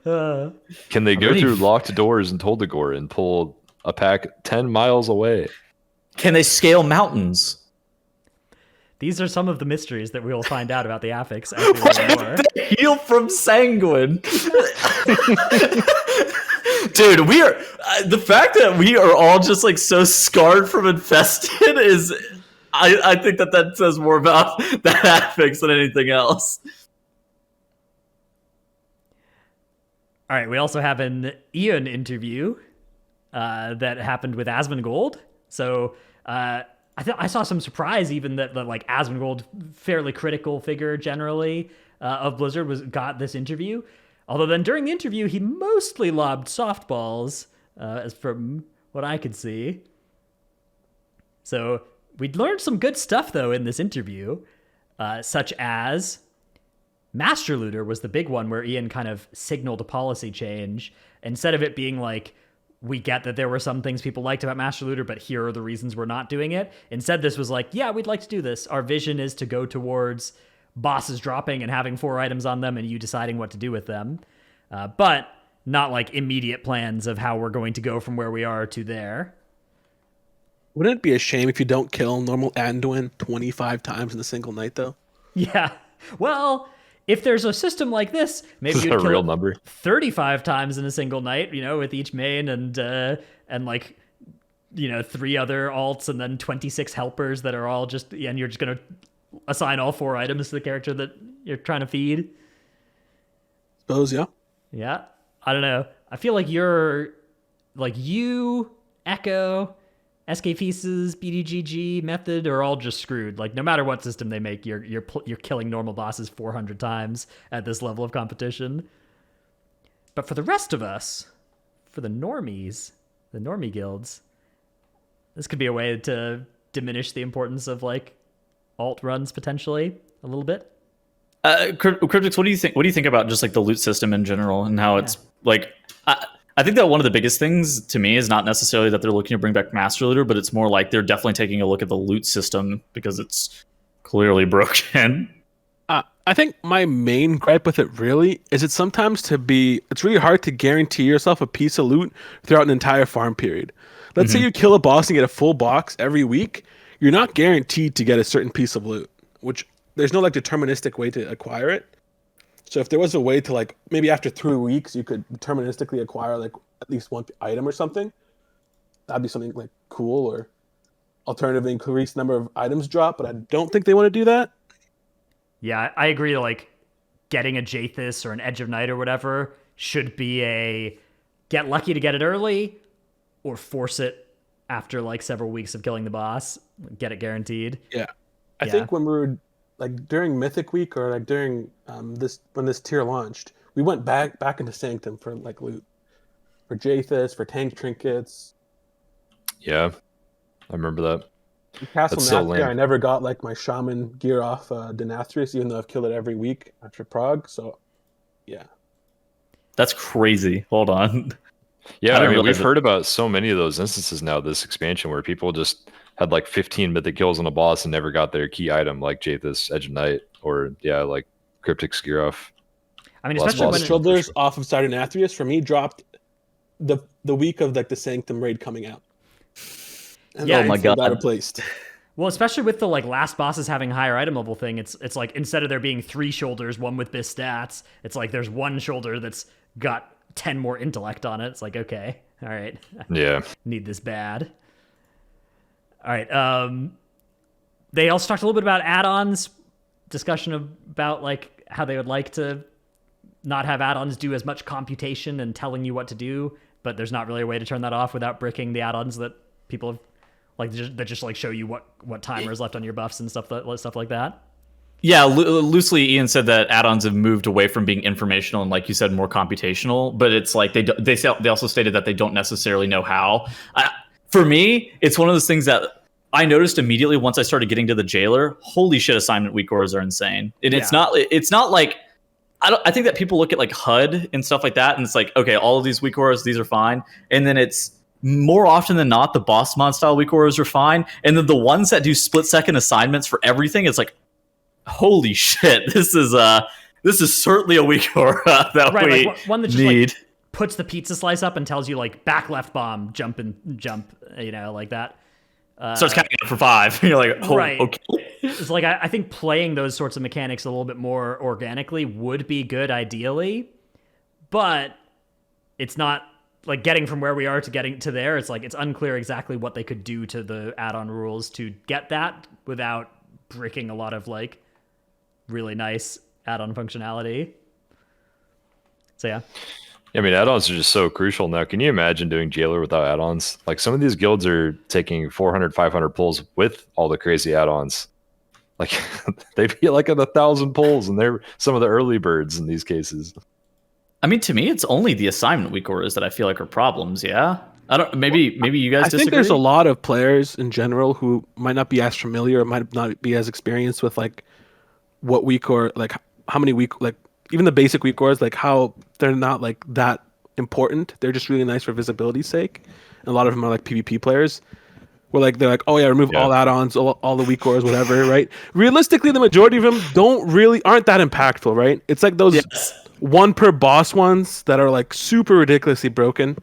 yeah. Can they go through locked doors in Toldagor and pull a pack 10 miles away? Can they scale mountains? These are some of the mysteries that we will find out about the affix as we learn more. They heal from sanguine. Dude, we are the fact that we are all just like so scarred from Infested I think that says more about that fix than anything else. All right, we also have an Ian interview that happened with Asmongold. So I saw some surprise even that like Asmongold, fairly critical figure generally of Blizzard, got this interview. Although then during the interview, he mostly lobbed softballs, as from what I could see. So we'd learned some good stuff, though, in this interview, such as Master Looter was the big one where Ian kind of signaled a policy change. Instead of it being like, we get that there were some things people liked about Master Looter, but here are the reasons we're not doing it. Instead, this was like, yeah, we'd like to do this. Our vision is to go towards bosses dropping and having 4 items on them and you deciding what to do with them. But not like immediate plans of how we're going to go from where we are to there. Wouldn't it be a shame if you don't kill normal Anduin 25 times in a single night, though? Yeah. Well, if there's a system like this, maybe Is you'd that a kill real it number? 35 times in a single night, with each main and like, 3 other alts and then 26 helpers that are all just, and you're just going to assign all 4 items to the character that you're trying to feed. Suppose, yeah. Yeah. I don't know. I feel like you're like you, Echo, SK Pieces, BDGG, Method are all just screwed. Like no matter what system they make, you're killing normal bosses 400 times at this level of competition. But for the rest of us, for the normies, the normie guilds, this could be a way to diminish the importance of like alt runs potentially a little bit. Crypticzz, what do you think? What do you think about just like the loot system in general and how it's like? I think that one of the biggest things to me is not necessarily that they're looking to bring back Master Looter, but it's more like they're definitely taking a look at the loot system because it's clearly broken. I think my main gripe with it really is it's really hard to guarantee yourself a piece of loot throughout an entire farm period. Let's say you kill a boss and get a full box every week. You're not guaranteed to get a certain piece of loot, which there's no like deterministic way to acquire it. So if there was a way to like maybe after 3 weeks you could deterministically acquire like at least 1 item or something, that'd be something like cool. Or alternatively increase the number of items drop, but I don't think they want to do that. Yeah, I agree. Like getting a Jathis or an Edge of Night or whatever should be a get lucky to get it early or force it after like several weeks of killing the boss, get it guaranteed. Yeah. I think when we were like during Mythic Week or like during when this tier launched, we went back into Sanctum for like loot, for Jathis, for tank trinkets. Yeah, I remember that. Castle so Nathria, lame. I never got like my shaman gear off Denathrius, even though I've killed it every week after Prague. So, yeah, That's crazy. Hold on. Yeah, I I didn't mean, realize we've heard about so many of those instances now, this expansion, where people just had like 15 mythic kills on a boss and never got their key item, like Jathis, Edge of Night, or like Crypticzz gear off. I mean, Last especially boss. when Shoulders off of Sardonathrius for me dropped the week of like the Sanctum raid coming out. And Yeah, then oh my God. got replaced. well, especially with the like last bosses having higher item level thing, it's like instead of there being 3 shoulders, one with bis stats, it's like there's 1 shoulder that's got 10 more intellect on it. It's like, okay, all right, Yeah. need this bad. All right. They also talked a little bit about add-ons, discussion about like how they would like to not have add-ons do as much computation and telling you what to do, but there's not really a way to turn that off without bricking the add-ons that people have, like that just like show you what timer is left on your buffs and stuff like that. Yeah, loosely, Ian said that add-ons have moved away from being informational and, like you said, more computational. But it's like they also stated that they don't necessarily know how. For me, it's one of those things that I noticed immediately once I started getting to the jailer. Holy shit, assignment week auras are insane, and it's not like I think that people look at like HUD and stuff like that, and it's like, okay, all of these weak auras, these are fine, and then it's more often than not the boss mod style weak auras are fine, and then the ones that do split second assignments for everything, it's like, holy shit, this is certainly a weak aura that we like one that just need. like puts the pizza slice up and tells you like back left bomb, jump, like that. Starts counting up for 5. You're like, oh, Right. okay. It's like I think playing those sorts of mechanics a little bit more organically would be good ideally, but it's not like getting from where we are to getting to there, it's like it's unclear exactly what they could do to the add-on rules to get that without breaking a lot of like really nice add-on functionality. So yeah. I mean, add-ons are just so crucial now. Can you imagine doing Jailer without add-ons? Like some of these guilds are taking 400, 500 pulls with all the crazy add-ons. Like they'd be like at 1,000 pulls, and they're some of the early birds in these cases. I mean, to me, it's only the assignment week auras that I feel like are problems. Yeah, I don't. Maybe you guys disagree. I think there's a lot of players in general who might not be as familiar, or might not be as experienced with like what week or like how many week, like even the basic week auras, like how they're not like that important. They're just really nice for visibility's sake. And a lot of them are like PvP players. Where like they're like, oh yeah, remove all add-ons, all the weak cores, whatever, right? Realistically, the majority of them aren't that impactful, right? It's like those one per boss ones that are like super ridiculously broken,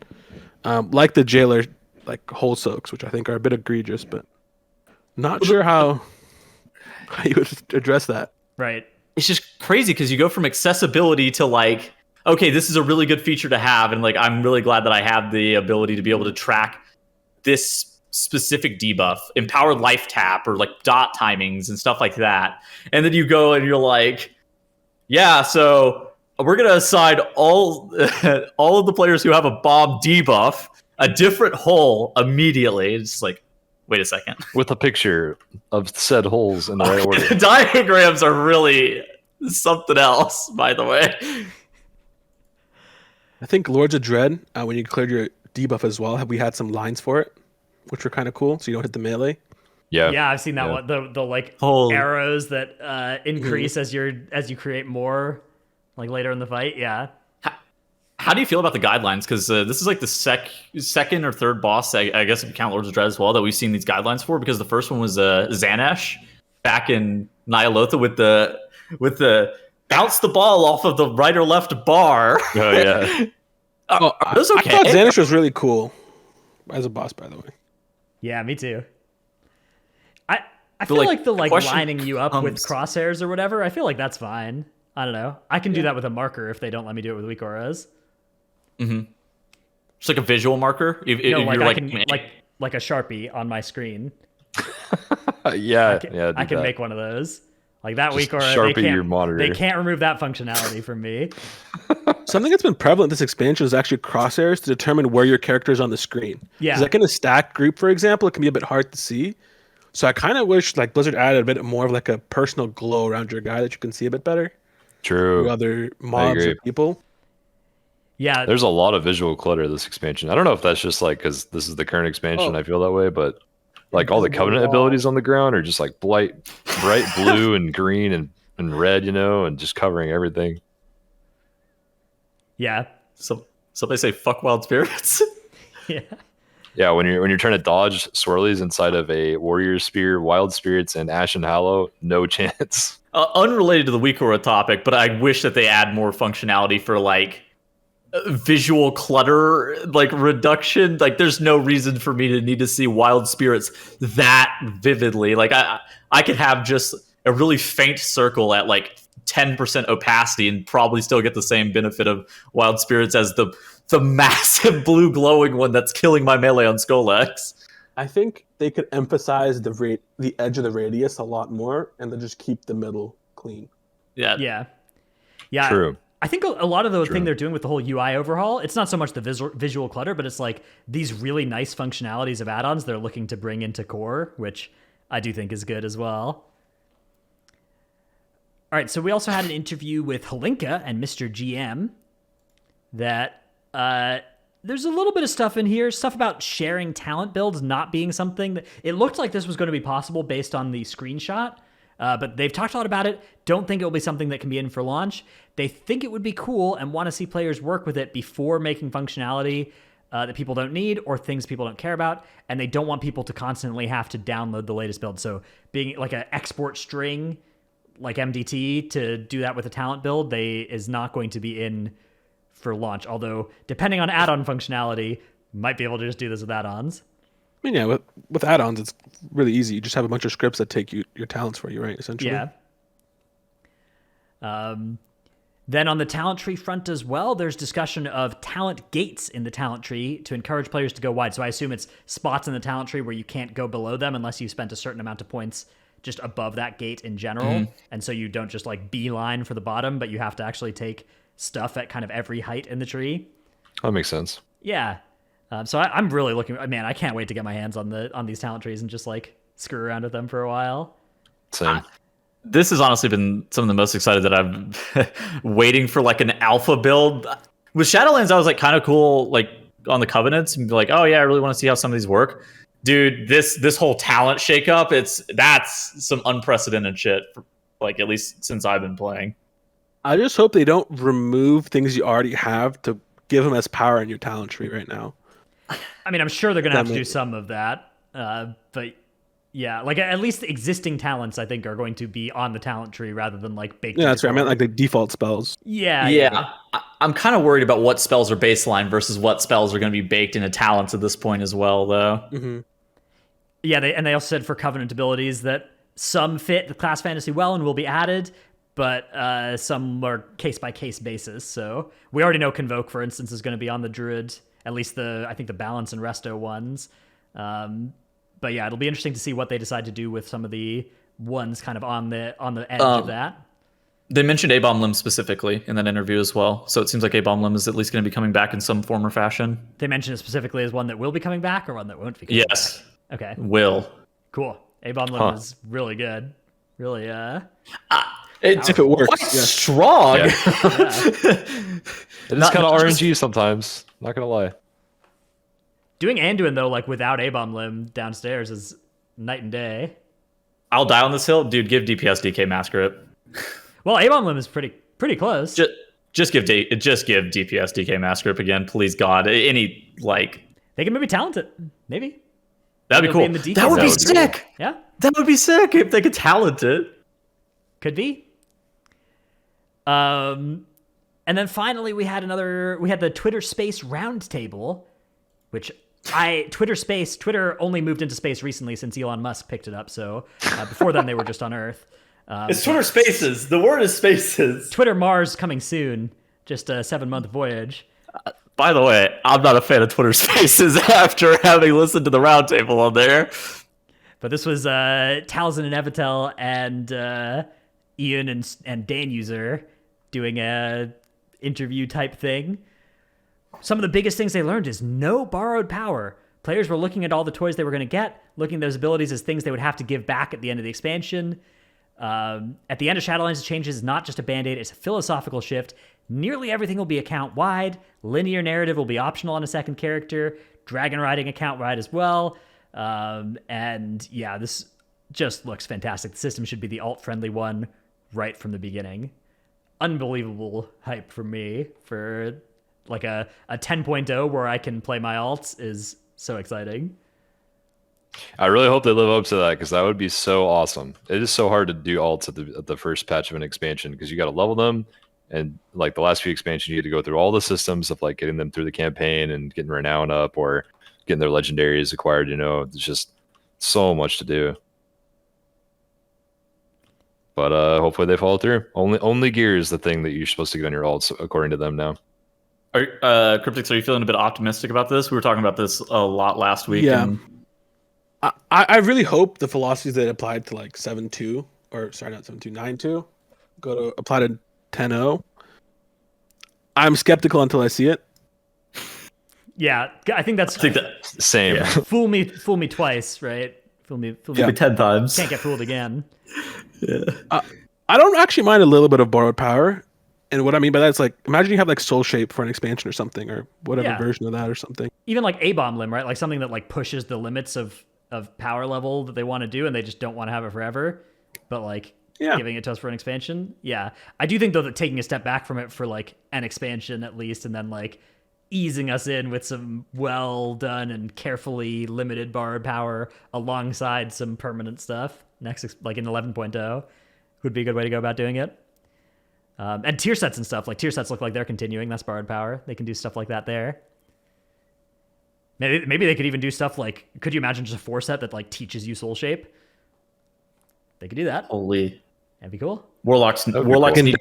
like the Jailer, like whole soaks, which I think are a bit egregious, but not sure how you would address that. Right. It's just crazy because you go from accessibility to like, okay, this is a really good feature to have, and like I'm really glad that I have the ability to be able to track this specific debuff, empowered life tap, or like dot timings and stuff like that. And then you go and you're like, yeah, so we're gonna assign all of the players who have a bomb debuff a different hole immediately. It's like, wait a second. With a picture of said holes in the right order. The diagrams are really something else, by the way. I think Lords of Dread, when you cleared your debuff as well, have we had some lines for it, which were kind of cool, so you don't hit the melee. Yeah, I've seen that one. The like arrows that increase as you create more, like later in the fight. Yeah. How do you feel about the guidelines? Because this is like the second or third boss, I guess if you count Lords of Dread as well, that we've seen these guidelines for. Because the first one was Xanash back in Nyalotha with the bounce the ball off of the right or left bar. Oh yeah. Are those okay? I thought Xanash was really cool as a boss, by the way. Yeah, me too. I feel like the lining you up with crosshairs or whatever, I feel like that's fine. I don't know. I can do that with a marker if they don't let me do it with weak auras. Mm-hmm. Just like a visual marker? Like a Sharpie on my screen. Yeah, I can make one of those. Like that weak aura, Sharpie your monitor. They can't remove that functionality from me. Something that's been prevalent in this expansion is actually crosshairs to determine where your character is on the screen. Yeah. Because like in a stacked group, for example, it can be a bit hard to see. So I kind of wish like Blizzard added a bit more of like a personal glow around your guy that you can see a bit better. True. Through other mobs or people. Yeah. There's a lot of visual clutter this expansion. I don't know if that's just like because this is the current expansion, I feel that way, but like all the Covenant abilities on the ground are just like bright blue and green and red, and just covering everything. Yeah. So they say fuck wild spirits. Yeah. Yeah, when you're trying to dodge swirlies inside of a warrior spear, wild spirits, and ashen hallow, no chance. Unrelated to the weak aura topic, but I wish that they add more functionality for like visual clutter, like reduction. Like there's no reason for me to need to see wild spirits that vividly. Like I could have just a really faint circle at like 10% opacity and probably still get the same benefit of wild spirits as the massive blue glowing one that's killing my melee on Skolex. I think they could emphasize the edge of the radius a lot more and then just keep the middle clean. Yeah. True. I think a lot of the thing they're doing with the whole UI overhaul, it's not so much the visual clutter, but it's like these really nice functionalities of add-ons they're looking to bring into core, which I do think is good as well. All right, so we also had an interview with Halinka and Mr. GM that there's a little bit of stuff in here, stuff about sharing talent builds not being something that it looked like this was going to be possible based on the screenshot, but they've talked a lot about it. Don't think it will be something that can be in for launch. They think it would be cool and want to see players work with it before making functionality that people don't need or things people don't care about, and they don't want people to constantly have to download the latest build. So being like an export string like MDT to do that with a talent build, is not going to be in for launch, although depending on add-on functionality, might be able to just do this with add-ons. I mean, yeah, with add-ons, it's really easy. You just have a bunch of scripts that take your talents for you, right? Essentially. Yeah. Then on the talent tree front as well, there's discussion of talent gates in the talent tree to encourage players to go wide. So I assume it's spots in the talent tree where you can't go below them unless you spent a certain amount of points just above that gate in general. And so you don't just like beeline for the bottom, but you have to actually take stuff at kind of every height in the tree. That makes sense. Yeah. So I'm really looking, man, I can't wait to get my hands on these talent trees and just like screw around with them for a while. Same. This has honestly been some of the most excited that I'm waiting for like an alpha build. With Shadowlands, I was like kind of cool, like on the Covenants, and be like, oh yeah, I really want to see how some of these work. Dude, this whole talent shakeup, that's some unprecedented shit. For, like at least since I've been playing. I just hope they don't remove things you already have to give them as power in your talent tree right now. I mean, I'm sure they're gonna have to do some of that, but. Yeah, like at least the existing talents, I think, are going to be on the talent tree rather than like baked. Yeah, that's right. I meant like the default spells. Yeah. I'm kind of worried about what spells are baseline versus what spells are going to be baked into talents at this point as well, though. Mm-hmm. Yeah, they also said for Covenant abilities that some fit the class fantasy well and will be added, but some are case-by-case basis. So we already know Convoke, for instance, is going to be on the Druid, at least I think the Balance and Resto ones. But yeah, it'll be interesting to see what they decide to do with some of the ones kind of on the edge of that. They mentioned A-Bomb Limb specifically in that interview as well, so it seems like A-Bomb Limb is at least going to be coming back in some form or fashion. They mentioned it specifically as one that will be coming back or one that won't be coming Yes. back? Okay. Will. Cool. A-Bomb Limb is really good. Really, It's if it works, quite strong. Yeah. It is kind of RNG sometimes. Not gonna lie. Doing Anduin, though, like without A-Bomb Limb downstairs is night and day. I'll die on this hill. Dude, give DPS DK Mass Grip. Well, A-Bomb Limb is pretty close. Just give DPS DK Mass Grip again, please God. Any, like... They can maybe talent it. Maybe. That'd be cool. That would be sick. Yeah. That would be sick if they could talent it. Could be. And then finally we had the Twitter Space Roundtable, which Twitter only moved into space recently since Elon Musk picked it up. So before then they were just on Earth. It's Twitter Spaces. The word is Spaces. Twitter Mars coming soon. Just a 7-month voyage. By the way, I'm not a fan of Twitter Spaces after having listened to the roundtable on there. But this was Talzin and Evitel and Ian and Dan User doing a interview type thing. Some of the biggest things they learned is no borrowed power. Players were looking at all the toys they were going to get, looking at those abilities as things they would have to give back at the end of the expansion. At the end of Shadowlands, the changes is not just a band-aid, it's a philosophical shift. Nearly everything will be account-wide. Linear narrative will be optional on a second character. Dragon riding account-wide as well. And yeah, this just looks fantastic. The system should be the alt-friendly one right from the beginning. Unbelievable hype for me for like a 10.0 where I can play my alts is so exciting. I really hope they live up to that because that would be so awesome. It is so hard to do alts at the first patch of an expansion because you got to level them, and like the last few expansions, you had to go through all the systems of like getting them through the campaign and getting renown up or getting their legendaries acquired. You know, it's just so much to do. But hopefully they follow through. Only gear is the thing that you're supposed to get on your alts according to them now. Crypticzz, are you feeling a bit optimistic about this? We were talking about this a lot last week. Yeah. And... I really hope the philosophies that applied to like 7.2 or sorry, not 7.2, 9.2 go to apply to 10.0. I'm skeptical until I see it. Yeah, I think that's same. Yeah. fool me twice, right? Fool me 10 times. Can't get fooled again. Yeah. I don't actually mind a little bit of borrowed power. And what I mean by that is like, imagine you have like Soul Shape for an expansion or something, or whatever version of that or something. Even like A-Bomb Limb, right? Like something that like pushes the limits of power level that they want to do, and they just don't want to have it forever. But like giving it to us for an expansion. Yeah. I do think though that taking a step back from it for like an expansion at least, and then like easing us in with some well done and carefully limited borrowed power alongside some permanent stuff next, like in 11.0 would be a good way to go about doing it. And tier sets and stuff, like tier sets look like they're continuing. That's borrowed power. They can do stuff like that there. Maybe they could even do stuff like, could you imagine just a 4 set that like teaches you Soul Shape? They could do that. Holy. That'd be cool. Warlocks cool. need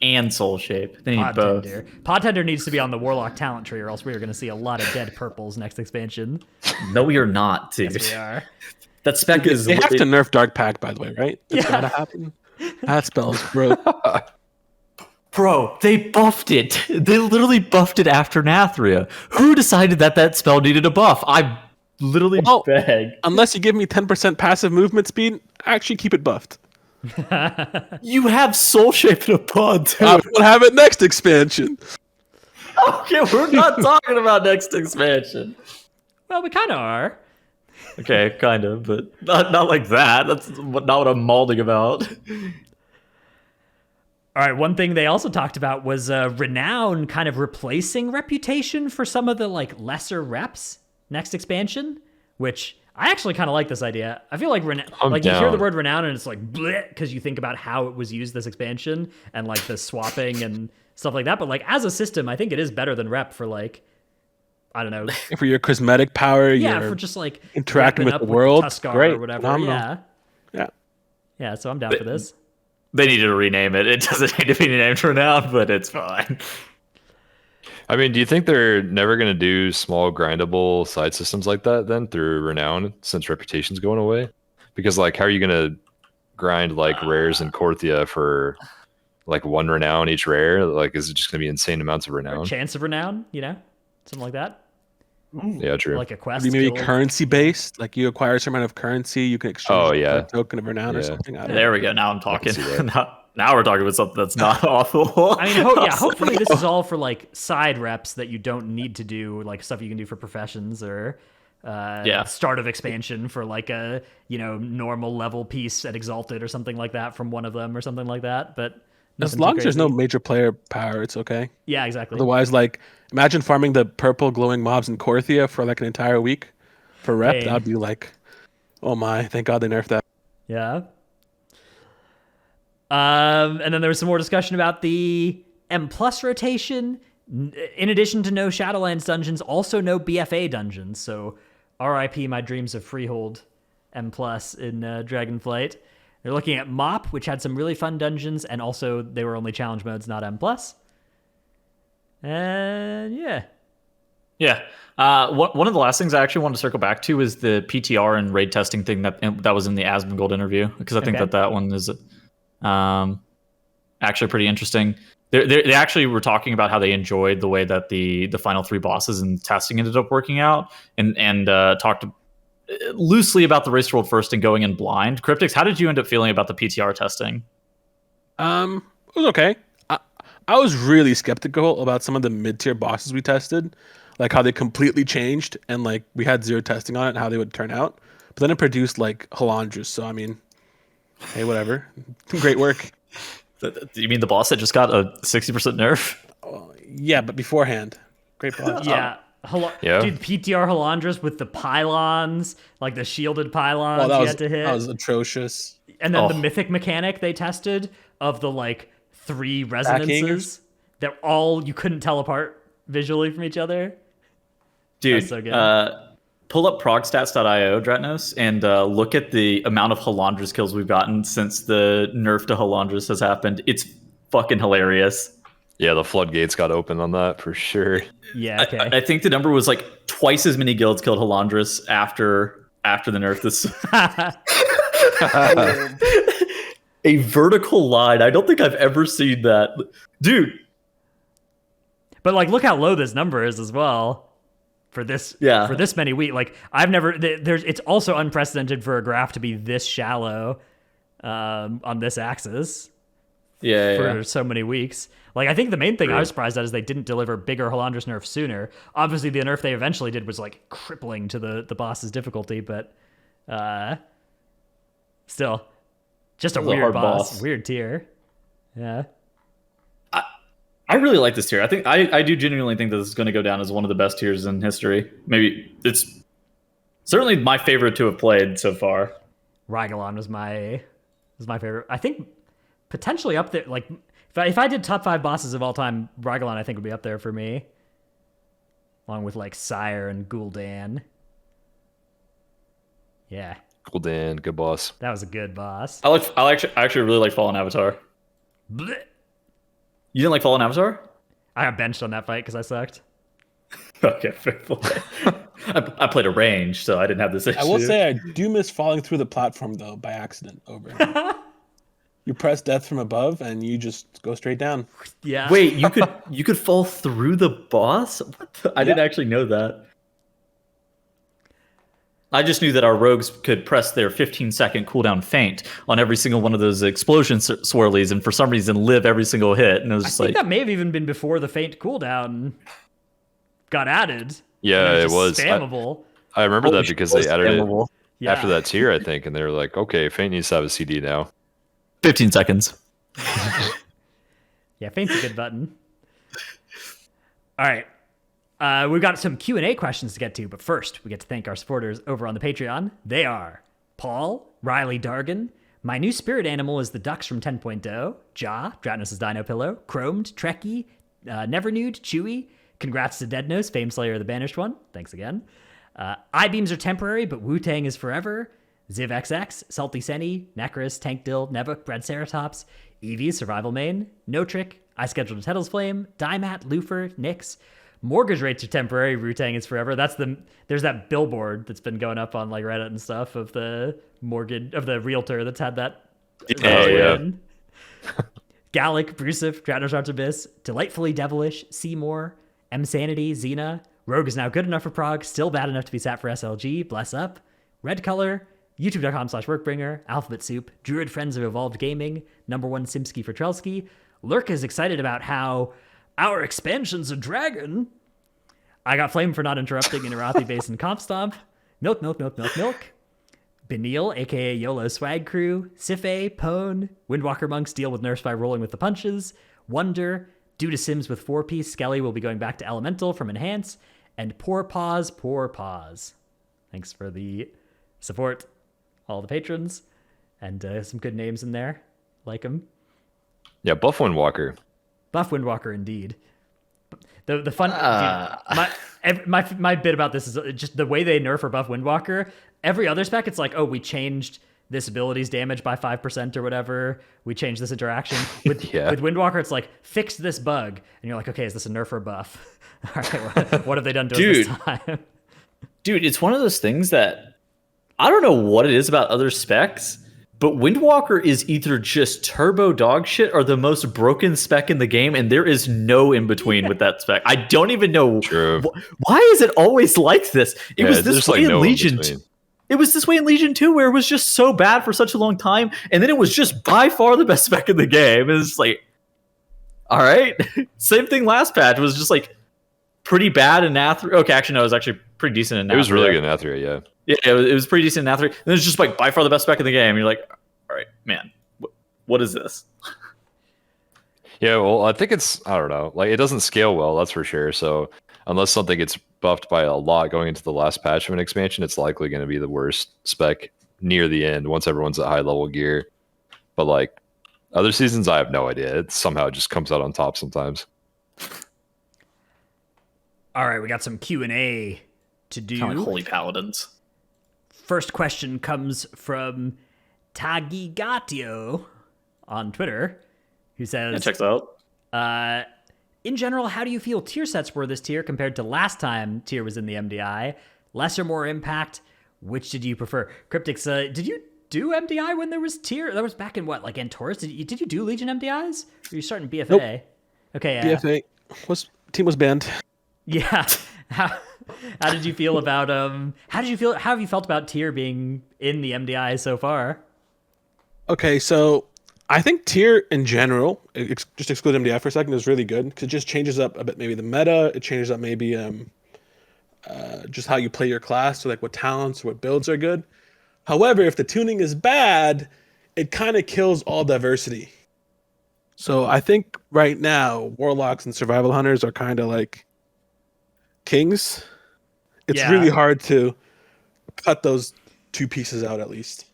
and Soul Shape. They need Pod both. Tender. Pod Tender needs to be on the Warlock talent tree, or else we are going to see a lot of dead purples next expansion. No, we are not, dude. Yes, we are. That spec is. They have to nerf Dark Pact, by the way, right? That's gotta happen. That spell's broke. Bro, they buffed it. They literally buffed it after Nathria. Who decided that that spell needed a buff? I literally beg. Unless you give me 10% passive movement speed, actually keep it buffed. You have Soul Shape in a pod, too. We'll have it next expansion. Okay, we're not talking about next expansion. Well, we kind of are. Okay, kind of, but not like that. That's not what I'm malding about. All right, one thing they also talked about was Renown kind of replacing Reputation for some of the like lesser reps next expansion, which I actually kind of like this idea. I feel like you hear the word Renown and it's like bleh, because you think about how it was used this expansion and like the swapping and stuff like that. But like as a system, I think it is better than Rep for like, I don't know. For your cosmetic power, Yeah, for just like interacting with up the world. Tuskar Great, or whatever. phenomenal. Yeah, so I'm down for this. They needed to rename it. It doesn't need to be named Renown, but it's fine. I mean, do you think they're never going to do small grindable side systems like that then through Renown since Reputation's going away? Because like, how are you going to grind like rares in Korthia for like 1 Renown each rare? Like, is it just going to be insane amounts of Renown? Or chance of Renown, something like that. Yeah, true. Like a quest. Maybe guild. currency based, like you acquire some amount of currency, you can exchange a token of Renown or something. I don't know. There we go. Now I'm talking. Now we're talking about something that's not awful. I mean, hopefully this is all for like side reps that you don't need to do, like stuff you can do for professions or start of expansion for like a normal level piece at Exalted or something like that from one of them or something like that. But as long as there's no major player power, it's okay. Yeah, exactly. Otherwise, like imagine farming the purple glowing mobs in Korthia for like an entire week for rep. That'd be like, oh my, thank God they nerfed that. Yeah. And then there was some more discussion about the M+ rotation. In addition to no Shadowlands dungeons, also no BFA dungeons. So RIP my dreams of Freehold M+ in Dragonflight. They're looking at MOP, which had some really fun dungeons, and also they were only challenge modes, not M+. And yeah. Yeah. One of the last things I actually wanted to circle back to is the PTR and raid testing thing that was in the Asmongold interview, because I think that one is actually pretty interesting. They actually were talking about how they enjoyed the way that the final 3 bosses and testing ended up working out, and talked loosely about the Race to World First and going in blind. Crypticzz, how did you end up feeling about the PTR testing? It was okay. I was really skeptical about some of the mid-tier bosses we tested, like how they completely changed and like we had 0 testing on it and how they would turn out. But then it produced like Halandras, so I mean, hey, whatever. Great work. You mean the boss that just got a 60% nerf? Yeah, but beforehand. Great boss. Yeah. Dude, PTR Halandras with the pylons, like the shielded pylons you had to hit. That was atrocious. And then the mythic mechanic they tested of the like 3 resonances that you couldn't tell apart visually from each other. Dude, so good. Pull up progstats.io, Dratnos, and look at the amount of Halandras kills we've gotten since the nerf to Halandras has happened. It's fucking hilarious. Yeah, the floodgates got open on that for sure. Yeah, okay. I think the number was like twice as many guilds killed Halandras after the nerf. A vertical line. I don't think I've ever seen that. Dude. But like, look how low this number is as well. For this many weeks, like it's also unprecedented for a graph to be this shallow on this axis for so many weeks. Like, I think the main thing I was surprised at is they didn't deliver bigger Halandras nerf sooner. Obviously the nerf they eventually did was like crippling to the boss's difficulty, but still just a weird boss, weird tier. Yeah. I really like this tier. I think I do genuinely think that this is going to go down as one of the best tiers in history. Maybe it's certainly my favorite to have played so far. Rygalon was my favorite. I think potentially up there. Like if I did top 5 bosses of all time, Rygalon I think would be up there for me, along with like Sire and Gul'dan. Yeah, Gul'dan, good boss. That was a good boss. I actually really like Fallen Avatar. Blech. You didn't like Fallen Avatar? I got benched on that fight because I sucked. Okay, fair play. I played a range, so I didn't have this issue. I will say I do miss falling through the platform though by accident over. You press death from above and you just go straight down. Yeah. Wait, you could fall through the boss? I didn't actually know that. I just knew that our rogues could press their 15-second cooldown feint on every single one of those explosion swirlies, and for some reason live every single hit. And it was I just think like, that may have even been before the feint cooldown got added. Yeah, And it just was. spammable. I remember that because they added it Yeah. after that tier, I think, and they were like, okay, Feint needs to have a CD now. 15 seconds. Yeah, feint's a good button. All right. We've got some Q&A questions to get to, but first, we get to thank our supporters over on the Patreon. They are Paul, Riley Dargan, my new spirit animal is the ducks from 10.0, Ja, Dratnos' Dino Pillow, Chromed, Trekkie, Nevernude, Chewy, congrats to Deadnose, Fame Slayer of the Banished One, thanks again. I-beams are temporary, but Wu-Tang is forever. ZivXX, Salty Senny, Necros, Tankdill, Nevuk, Bread Ceratops, Eevee, Survival Main, No Trick, I Scheduled a Tettle's Flame, Dymat, Lufer, Nyx, Mortgage rates are temporary, Wu-Tang is forever. There's that billboard that's been going up on like Reddit and stuff of the realtor that's had that. Yeah. Gallic, Brusif, Dragonflight Abyss, Delightfully Devilish, Seymour, M Sanity, Xena, Rogue is now good enough for Prague, still bad enough to be sat for SLG, Bless Up, Red Color, YouTube.com/Workbringer, Alphabet Soup, Druid Friends of Evolved Gaming, #1 Simsky for Trelsky, Lurk is excited about how our expansion's a dragon. I got flamed for not interrupting in Arathi Basin Comp Stomp. Milk. Benil, aka YOLO Swag Crew. Sife, Pone. Windwalker Monks deal with Nerfs by rolling with the punches. Wonder. Due to Sims with 4-piece, Skelly will be going back to Elemental from Enhance. And Poor Paws. Thanks for the support, all the patrons. And some good names in there. Like them. Yeah, Buff Windwalker. Buff Windwalker, indeed. The fun, dude, my bit about this is just the way they nerf or buff Windwalker. Every other spec, it's like, oh, we changed this ability's damage by 5% or whatever. We changed this interaction. With Windwalker, it's like, fix this bug, and you're like, okay, is this a nerf or buff? All right, what have they done to us this time? Dude, it's one of those things that I don't know what it is about other specs, but Windwalker is either just turbo dog shit or the most broken spec in the game, and there is no in between with that spec. I don't even know why is it always like this. It was this way in Legion. It was this way in Legion 2, where it was just so bad for such a long time, and then it was just by far the best spec in the game. It's like, all right, same thing last patch. It was just like pretty bad in Nathria. Okay, actually no, it was actually pretty decent in Nathria. It was really good in Nathria, yeah. Yeah, it was pretty decent in Nathria. And it was just like by far the best spec in the game. You're like, all right, man, what is this? Yeah, well, I think I don't know. Like, it doesn't scale well, that's for sure. So unless something gets buffed by a lot going into the last patch of an expansion, it's likely going to be the worst spec near the end once everyone's at high level gear. But like other seasons, I have no idea. It somehow just comes out on top sometimes. All right, we got some Q&A to do. Kind of like Holy Paladins. First question comes from Tagigatio on Twitter, who says, Yeah, checks out. In general, how do you feel tier sets were this tier compared to last time tier was in the MDI? Less or more impact? Which did you prefer? Crypticzz, did you do MDI when there was tier? That was back in what, like Antorus? Did you do Legion MDIs? Or are you starting BFA? Nope. Okay, yeah. BFA team was banned. Yeah. How did you feel about how have you felt about tier being in the MDI so far? Okay, so I think tier in general, just exclude MDI for a second, is really good because it just changes up a bit, maybe the meta. It changes up maybe just how you play your class, so like what talents or what builds are good. However, if the tuning is bad, it kind of kills all diversity. So I think right now, Warlocks and Survival Hunters are kind of like kings. It's really hard to cut those two pieces out at least.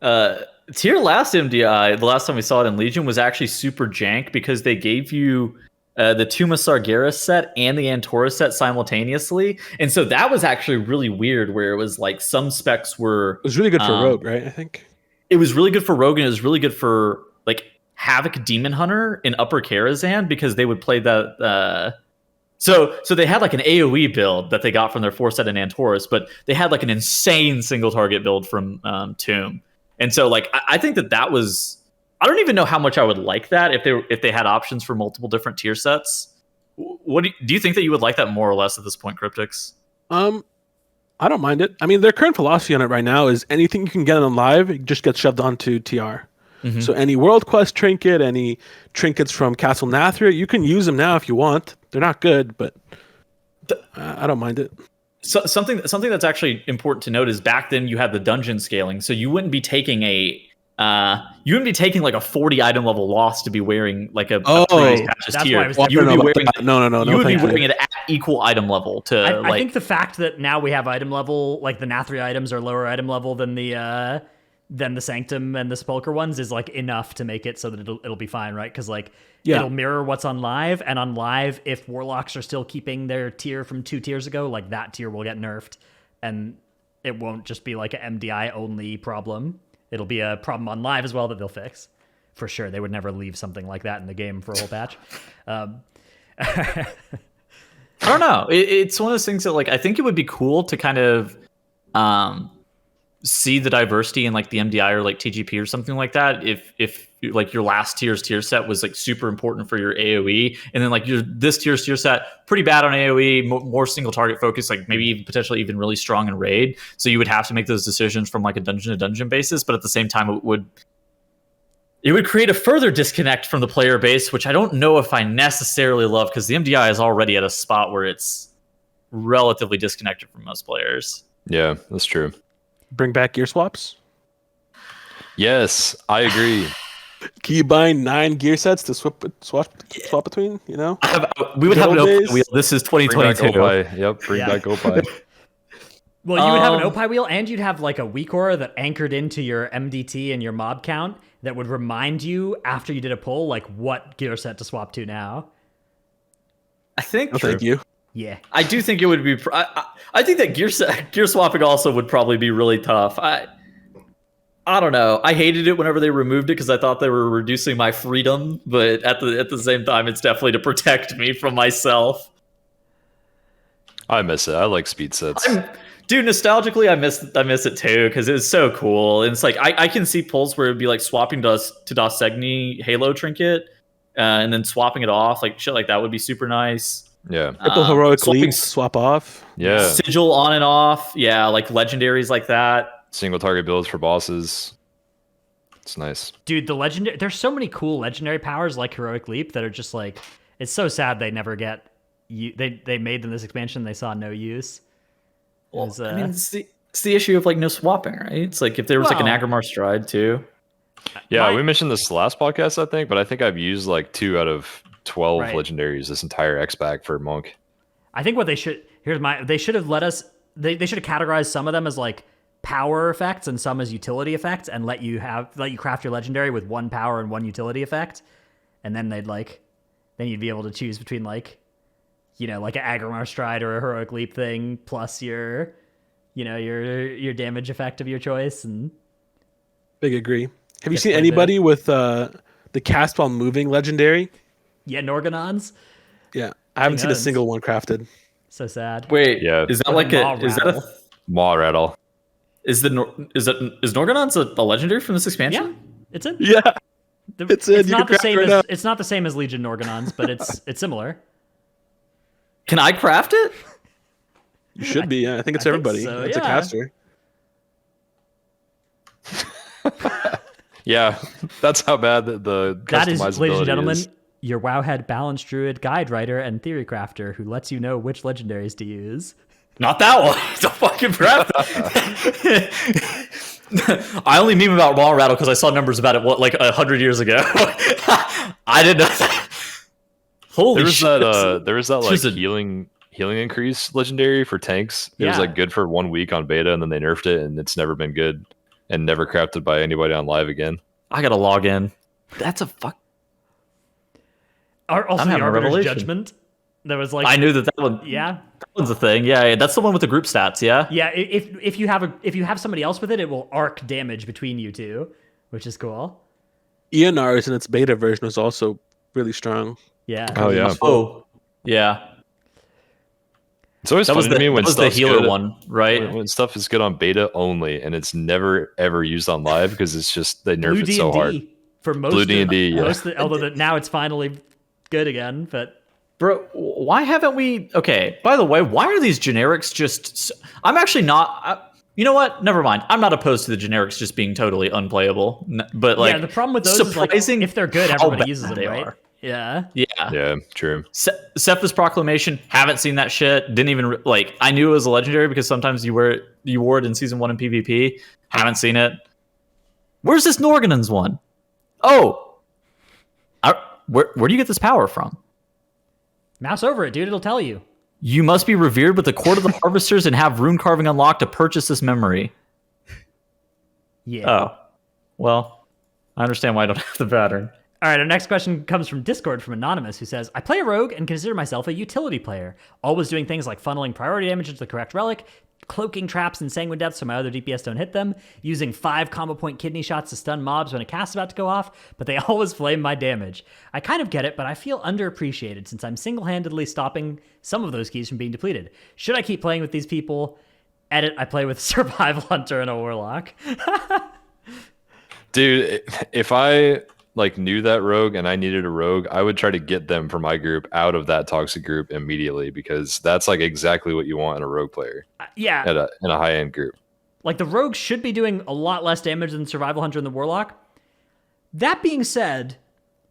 Tier last MDI, the last time we saw it in Legion, was actually super jank because they gave you the Tuma Sargeras set and the Antora set simultaneously. And so that was actually really weird, where it was like some specs were... It was really good for Rogue, right? I think. It was really good for Rogue, and it was really good for like Havoc Demon Hunter in Upper Karazhan because they would play that. So they had like an AoE build that they got from their 4-set in Antorus, but they had like an insane single target build from Tomb. And so like I think that was, I don't even know how much I would like that if they had options for multiple different tier sets. What do you think that you would like that more or less at this point, Crypticzz? I don't mind it. I mean, their current philosophy on it right now is anything you can get on live, it just gets shoved onto TR. Mm-hmm. So any World Quest trinket, any trinkets from Castle Nathria, you can use them now if you want. They're not good, but I don't mind it. So, something that's actually important to note is back then you had the dungeon scaling, so you wouldn't be taking like a 40 item level loss to be wearing like a previous patch's that's tier. why I was You would be wearing it. No. You would be thank wearing it at equal item level to. I think the fact that now we have item level, like the Nathria items are lower item level than the Sanctum and the Sepulchre ones, is like enough to make it so that it'll be fine, right? Because like it'll mirror what's on live, and on live, if Warlocks are still keeping their tier from 2 tiers ago, like that tier will get nerfed, and it won't just be like an MDI only problem. It'll be a problem on live as well that they'll fix. For sure, they would never leave something like that in the game for a whole patch. I don't know. It's one of those things that like I think it would be cool to kind of see the diversity in like the MDI or like TGP or something like that. If like your last tier set was like super important for your AoE, and then like this tier set pretty bad on AoE, more single target focus, like maybe even potentially even really strong in raid. So you would have to make those decisions from like a dungeon to dungeon basis, but at the same time it would create a further disconnect from the player base, which I don't know if I necessarily love, because the MDI is already at a spot where it's relatively disconnected from most players. Yeah, that's true. Bring back gear swaps. Yes, I agree. Can you buy 9 gear sets to swap between? You know, we would have an Gold open wheel. This is 2022. Bring back Opie. Well, you would have an Opie wheel, and you'd have like a weak aura that anchored into your MDT and your mob count that would remind you after you did a pull, like what gear set to swap to now. I think. Thank you. Yeah, I do think it would be. I think that gear swapping also would probably be really tough. I don't know. I hated it whenever they removed it because I thought they were reducing my freedom, but at the same time, it's definitely to protect me from myself. I miss it. I like speed sets. Dude, nostalgically, I miss it too because it's so cool. And it's like I can see pulls where it'd be like swapping to Dosegni Halo trinket, and then swapping it off, like shit like that would be super nice. Yeah. Triple heroic leaps, swap off. Yeah. Sigil on and off. Yeah, like legendaries like that. Single target builds for bosses. It's nice. dude, the legendary. There's so many cool legendary powers like heroic leap that are just like, it's so sad they never get. They made them this expansion. They saw no use. Well, I mean, it's the issue of like no swapping, right? It's like if there was like an Agromar Stride too. Yeah, we mentioned this last podcast, I think, but I think I've used like 2 out of 12 legendaries this entire X pack for Monk. I think what they should they should have let us. They should have categorized some of them as like power effects and some as utility effects, and let you craft your legendary with 1 power and 1 utility effect, and then then you'd be able to choose between like an Agromar Stride or a heroic leap thing plus your damage effect of your choice. And big agree. Have you seen anybody with the cast while moving legendary? Yeah, Norganons. Yeah, I haven't seen a single one crafted. So sad. Wait, yeah, is that like a Maw Rattle? Is Norganons a legendary from this expansion? Yeah, it's in. Yeah, it's in. It's not the same as it's not the same as Legion Norganons, but it's similar. Can I craft it? You should be. Yeah, I think it's everybody. so, It's a caster. Yeah, that's how bad the That is, customizability ladies and gentlemen, is. your Wowhead Balance Druid Guide Writer and Theory Crafter, who lets you know which legendaries to use. Not that one. Don't fucking craft. I only meme about Wall Rattle because I saw numbers about it 100 years ago. I didn't know that. Holy shit! There was that like healing increase legendary for tanks. It was like good for 1 week on beta, and then they nerfed it, and it's never been good, and never crafted by anybody on live again. I gotta log in. That's a fuck. Also, the Arbiter's Judgment. There was like I knew that one. Yeah, that one's a thing. Yeah, that's the one with the group stats. Yeah. Yeah. If you have somebody else with it, it will arc damage between you two, which is cool. ENRs in its beta version was also really strong. Yeah. Oh yeah. Oh, yeah. It's always That was funny to me when the stuff's healer good, one, right? when stuff is good on beta only, and it's never ever used on live because it's just they nerf Blue it so hard. for most Blue of, D&D, yeah. most of, although now it's finally good again, but Bro, why haven't we? Okay, by the way, why are these generics just? I'm actually not. You know what? Never mind. I'm not opposed to the generics just being totally unplayable. But like, yeah, the problem with those is like surprising if they're good, how everybody bad uses them, they right? are. Yeah. Yeah. Yeah, true. Seph's Proclamation. Haven't seen that shit. Didn't even like. I knew it was a legendary because sometimes you wore it in season 1 in PvP. Haven't seen it. Where's this Norganon's one? Oh, where do you get this power from? Mouse over it, dude. It'll tell you. You must be revered with the Court of the Harvesters and have rune carving unlocked to purchase this memory. Yeah. Oh, well, I understand why I don't have the pattern. All right, our next question comes from Discord from Anonymous, who says, I play a rogue and consider myself a utility player, always doing things like funneling priority damage into the correct relic, cloaking traps and sanguine deaths so my other DPS don't hit them, using 5 combo point kidney shots to stun mobs when a cast's about to go off, but they always flame my damage. I kind of get it, but I feel underappreciated since I'm single-handedly stopping some of those keys from being depleted. Should I keep playing with these people? Edit, I play with Survival Hunter and a Warlock. Dude, if I like knew that rogue and I needed a rogue, I would try to get them from my group out of that toxic group immediately because that's like exactly what you want in a rogue player Yeah. in a high end group. Like, the rogue should be doing a lot less damage than Survival Hunter and the Warlock. That being said,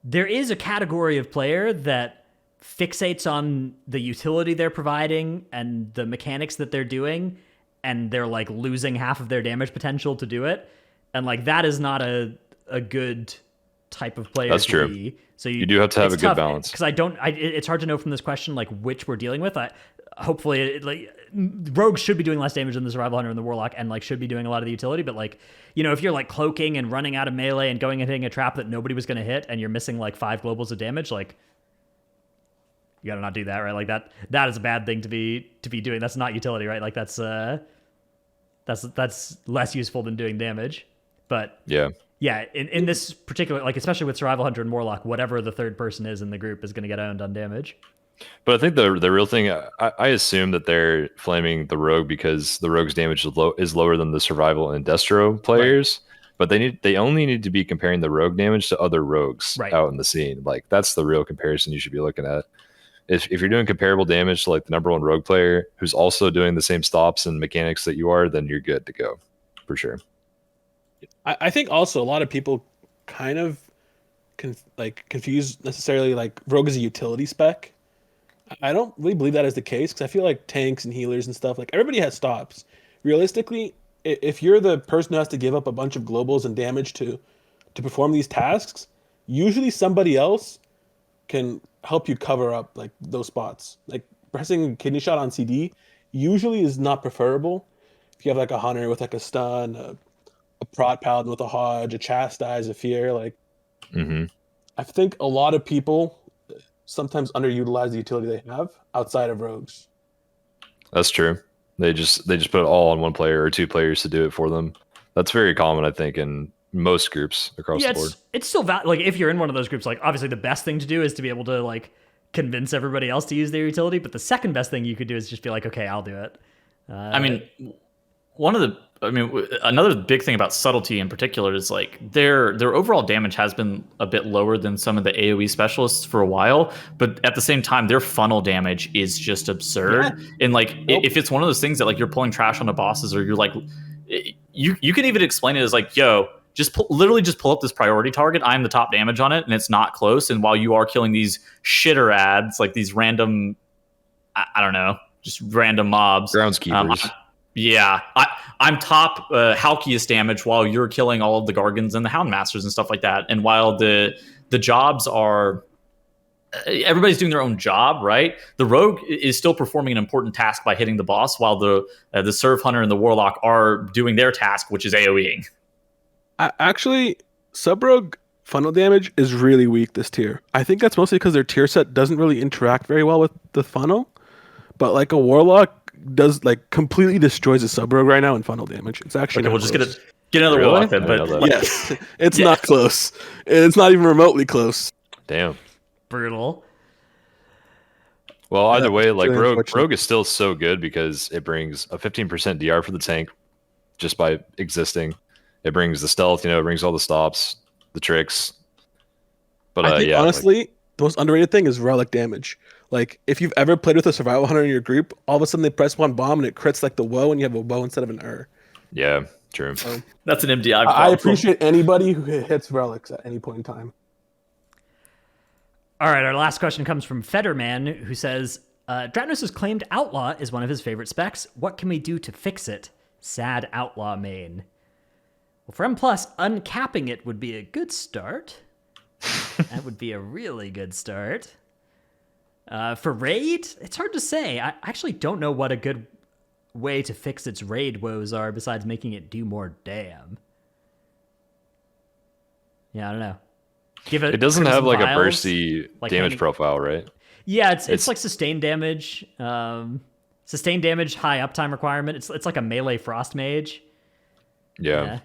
there is a category of player that fixates on the utility they're providing and the mechanics that they're doing, and they're, like, losing half of their damage potential to do it. And, like, that is not a good type of player. That's to true. be. So You do have to have it's a good tough, balance. because it's hard to know from this question, like, which we're dealing with. Hopefully, like, rogues should be doing less damage than the Survival Hunter and the Warlock, and like should be doing a lot of the utility. But like, you know, if you're like cloaking and running out of melee and going and hitting a trap that nobody was going to hit, and you're missing like 5 globals of damage, like, you gotta not do that, right? Like that is a bad thing to be doing. That's not utility, right? Like that's less useful than doing damage. But yeah, in this particular, like, especially with Survival Hunter and Warlock, whatever the third person is in the group is going to get owned on damage. But I think the real thing, I assume that they're flaming the rogue because the rogue's damage is lower than the survival and destro players. Right. But they only need to be comparing the rogue damage to other rogues out in the scene. Like, that's the real comparison you should be looking at. If you're doing comparable damage to like the number 1 rogue player who's also doing the same stops and mechanics that you are, then you're good to go for sure. I think also a lot of people kind of confuse necessarily like rogue as a utility spec. I don't really believe that is the case because I feel like tanks and healers and stuff, like, everybody has stops. Realistically, if you're the person who has to give up a bunch of globals and damage to perform these tasks, usually somebody else can help you cover up like those spots. Like, pressing kidney shot on CD usually is not preferable. If you have like a hunter with like a stun, a prot paladin with a hodge, a chastise, a fear, like, I think a lot of people sometimes underutilize the utility they have outside of rogues. That's true. They just put it all on one player or 2 players to do it for them. That's very common, I think, in most groups across the board. It's still like, if you're in one of those groups, like, obviously the best thing to do is to be able to like convince everybody else to use their utility, but the second best thing you could do is just be like, okay, I'll do it. Another big thing about subtlety in particular is like their overall damage has been a bit lower than some of the AoE specialists for a while, but at the same time their funnel damage is just absurd. And like, if it's one of those things that like you're pulling trash on the bosses, or you're like, you can even explain it as like, yo, literally just pull up this priority target, I'm the top damage on it, and it's not close, and while you are killing these shitter ads, like these random, I don't know, just random mobs, groundskeepers. I'm top Halkias damage while you're killing all of the Gargans and the Houndmasters and stuff like that. And while the jobs are, everybody's doing their own job, right? The Rogue is still performing an important task by hitting the boss, while the Serve Hunter and the Warlock are doing their task, which is AoEing. Actually, Sub-Rogue funnel damage is really weak this tier. I think that's mostly because their tier set doesn't really interact very well with the funnel. But like a Warlock does, like, completely destroys a Sub-Rogue right now in funnel damage. It's actually okay. We'll just get it. Get another Really? Warlock then, I but didn't know that. Yes, it's not close. It's not even remotely close. Damn. Brutal. Well, either That's way, like really Rogue, unfortunate. Rogue is still so good because it brings a 15% DR for the tank just by existing. It brings the stealth, it brings all the stops, the tricks. But I think yeah, honestly, the most underrated thing is relic damage. Like if you've ever played with a survival hunter in your group, all of a sudden they press one bomb and it crits like the woe, and you have a woe instead of an yeah, true. that's an MDI I problem. appreciate anybody who hits relics at any point in time. All right, our last question comes from Fetterman, who says, Dranos' claimed Outlaw is one of his favorite specs. What can we do to fix it? Sad Outlaw main. Well, for M+, uncapping it would be a good start. That would be a really good start. For Raid, it's hard to say. I actually don't know what a good way to fix its Raid woes are besides making it do more dam. Yeah, I don't know. It doesn't have like a Vials, bursty like damage handing- profile, right? Yeah, it's like sustained damage. Sustained damage, high uptime requirement. It's like a melee frost mage. Yeah.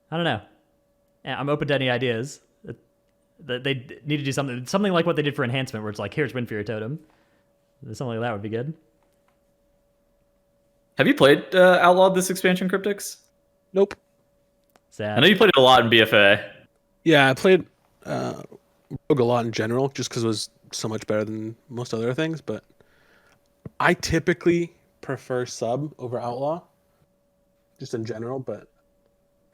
I don't know. Yeah, I'm open to any ideas. They need to do something like what they did for enhancement, where it's like, here's Windfury Totem. Something like that would be good. Have you played Outlawed this expansion, Crypticzz? Nope. Sad. I know you played it a lot in BFA. Yeah, I played Rogue a lot in general, just because it was so much better than most other things. But I typically prefer sub over outlaw, just in general. But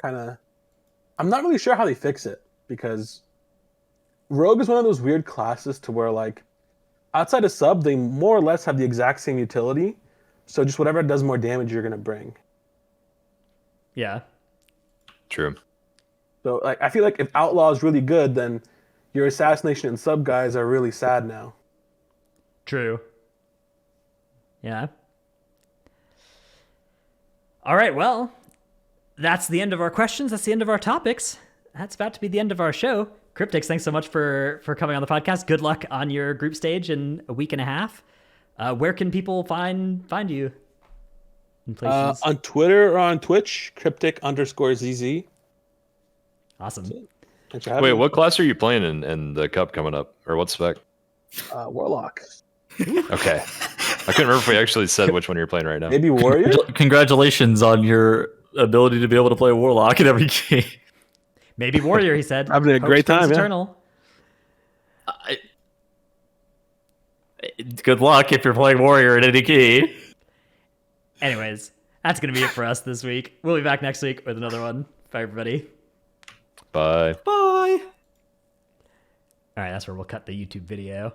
I'm not really sure how they fix it, because Rogue is one of those weird classes to where, like, outside of sub, they more or less have the exact same utility. So just whatever does more damage, you're gonna bring. Yeah. True. So like, I feel like if outlaw is really good, then your assassination and sub guys are really sad now. True. Yeah. All right, well, that's the end of our questions. That's the end of our topics. That's about to be the end of our show. Crypticzz, thanks so much for coming on the podcast. Good luck on your group stage in a week and a half. Where can people find you? In places? On Twitter or on Twitch, cryptic_ZZ. Awesome. Thanks for having Wait, me. what class are you playing in the cup coming up? Or what spec? Warlock. Okay. I couldn't remember if we actually said which one you're playing right now. Maybe Warrior? Congratulations on your ability to be able to play Warlock in every game. Maybe Warrior, he said. Having a Hope great springs time, yeah. Eternal. Good luck if you're playing Warrior at any key. Anyways, that's going to be it for us this week. We'll be back next week with another one. Bye, everybody. Bye. Bye. All right, that's where we'll cut the YouTube video.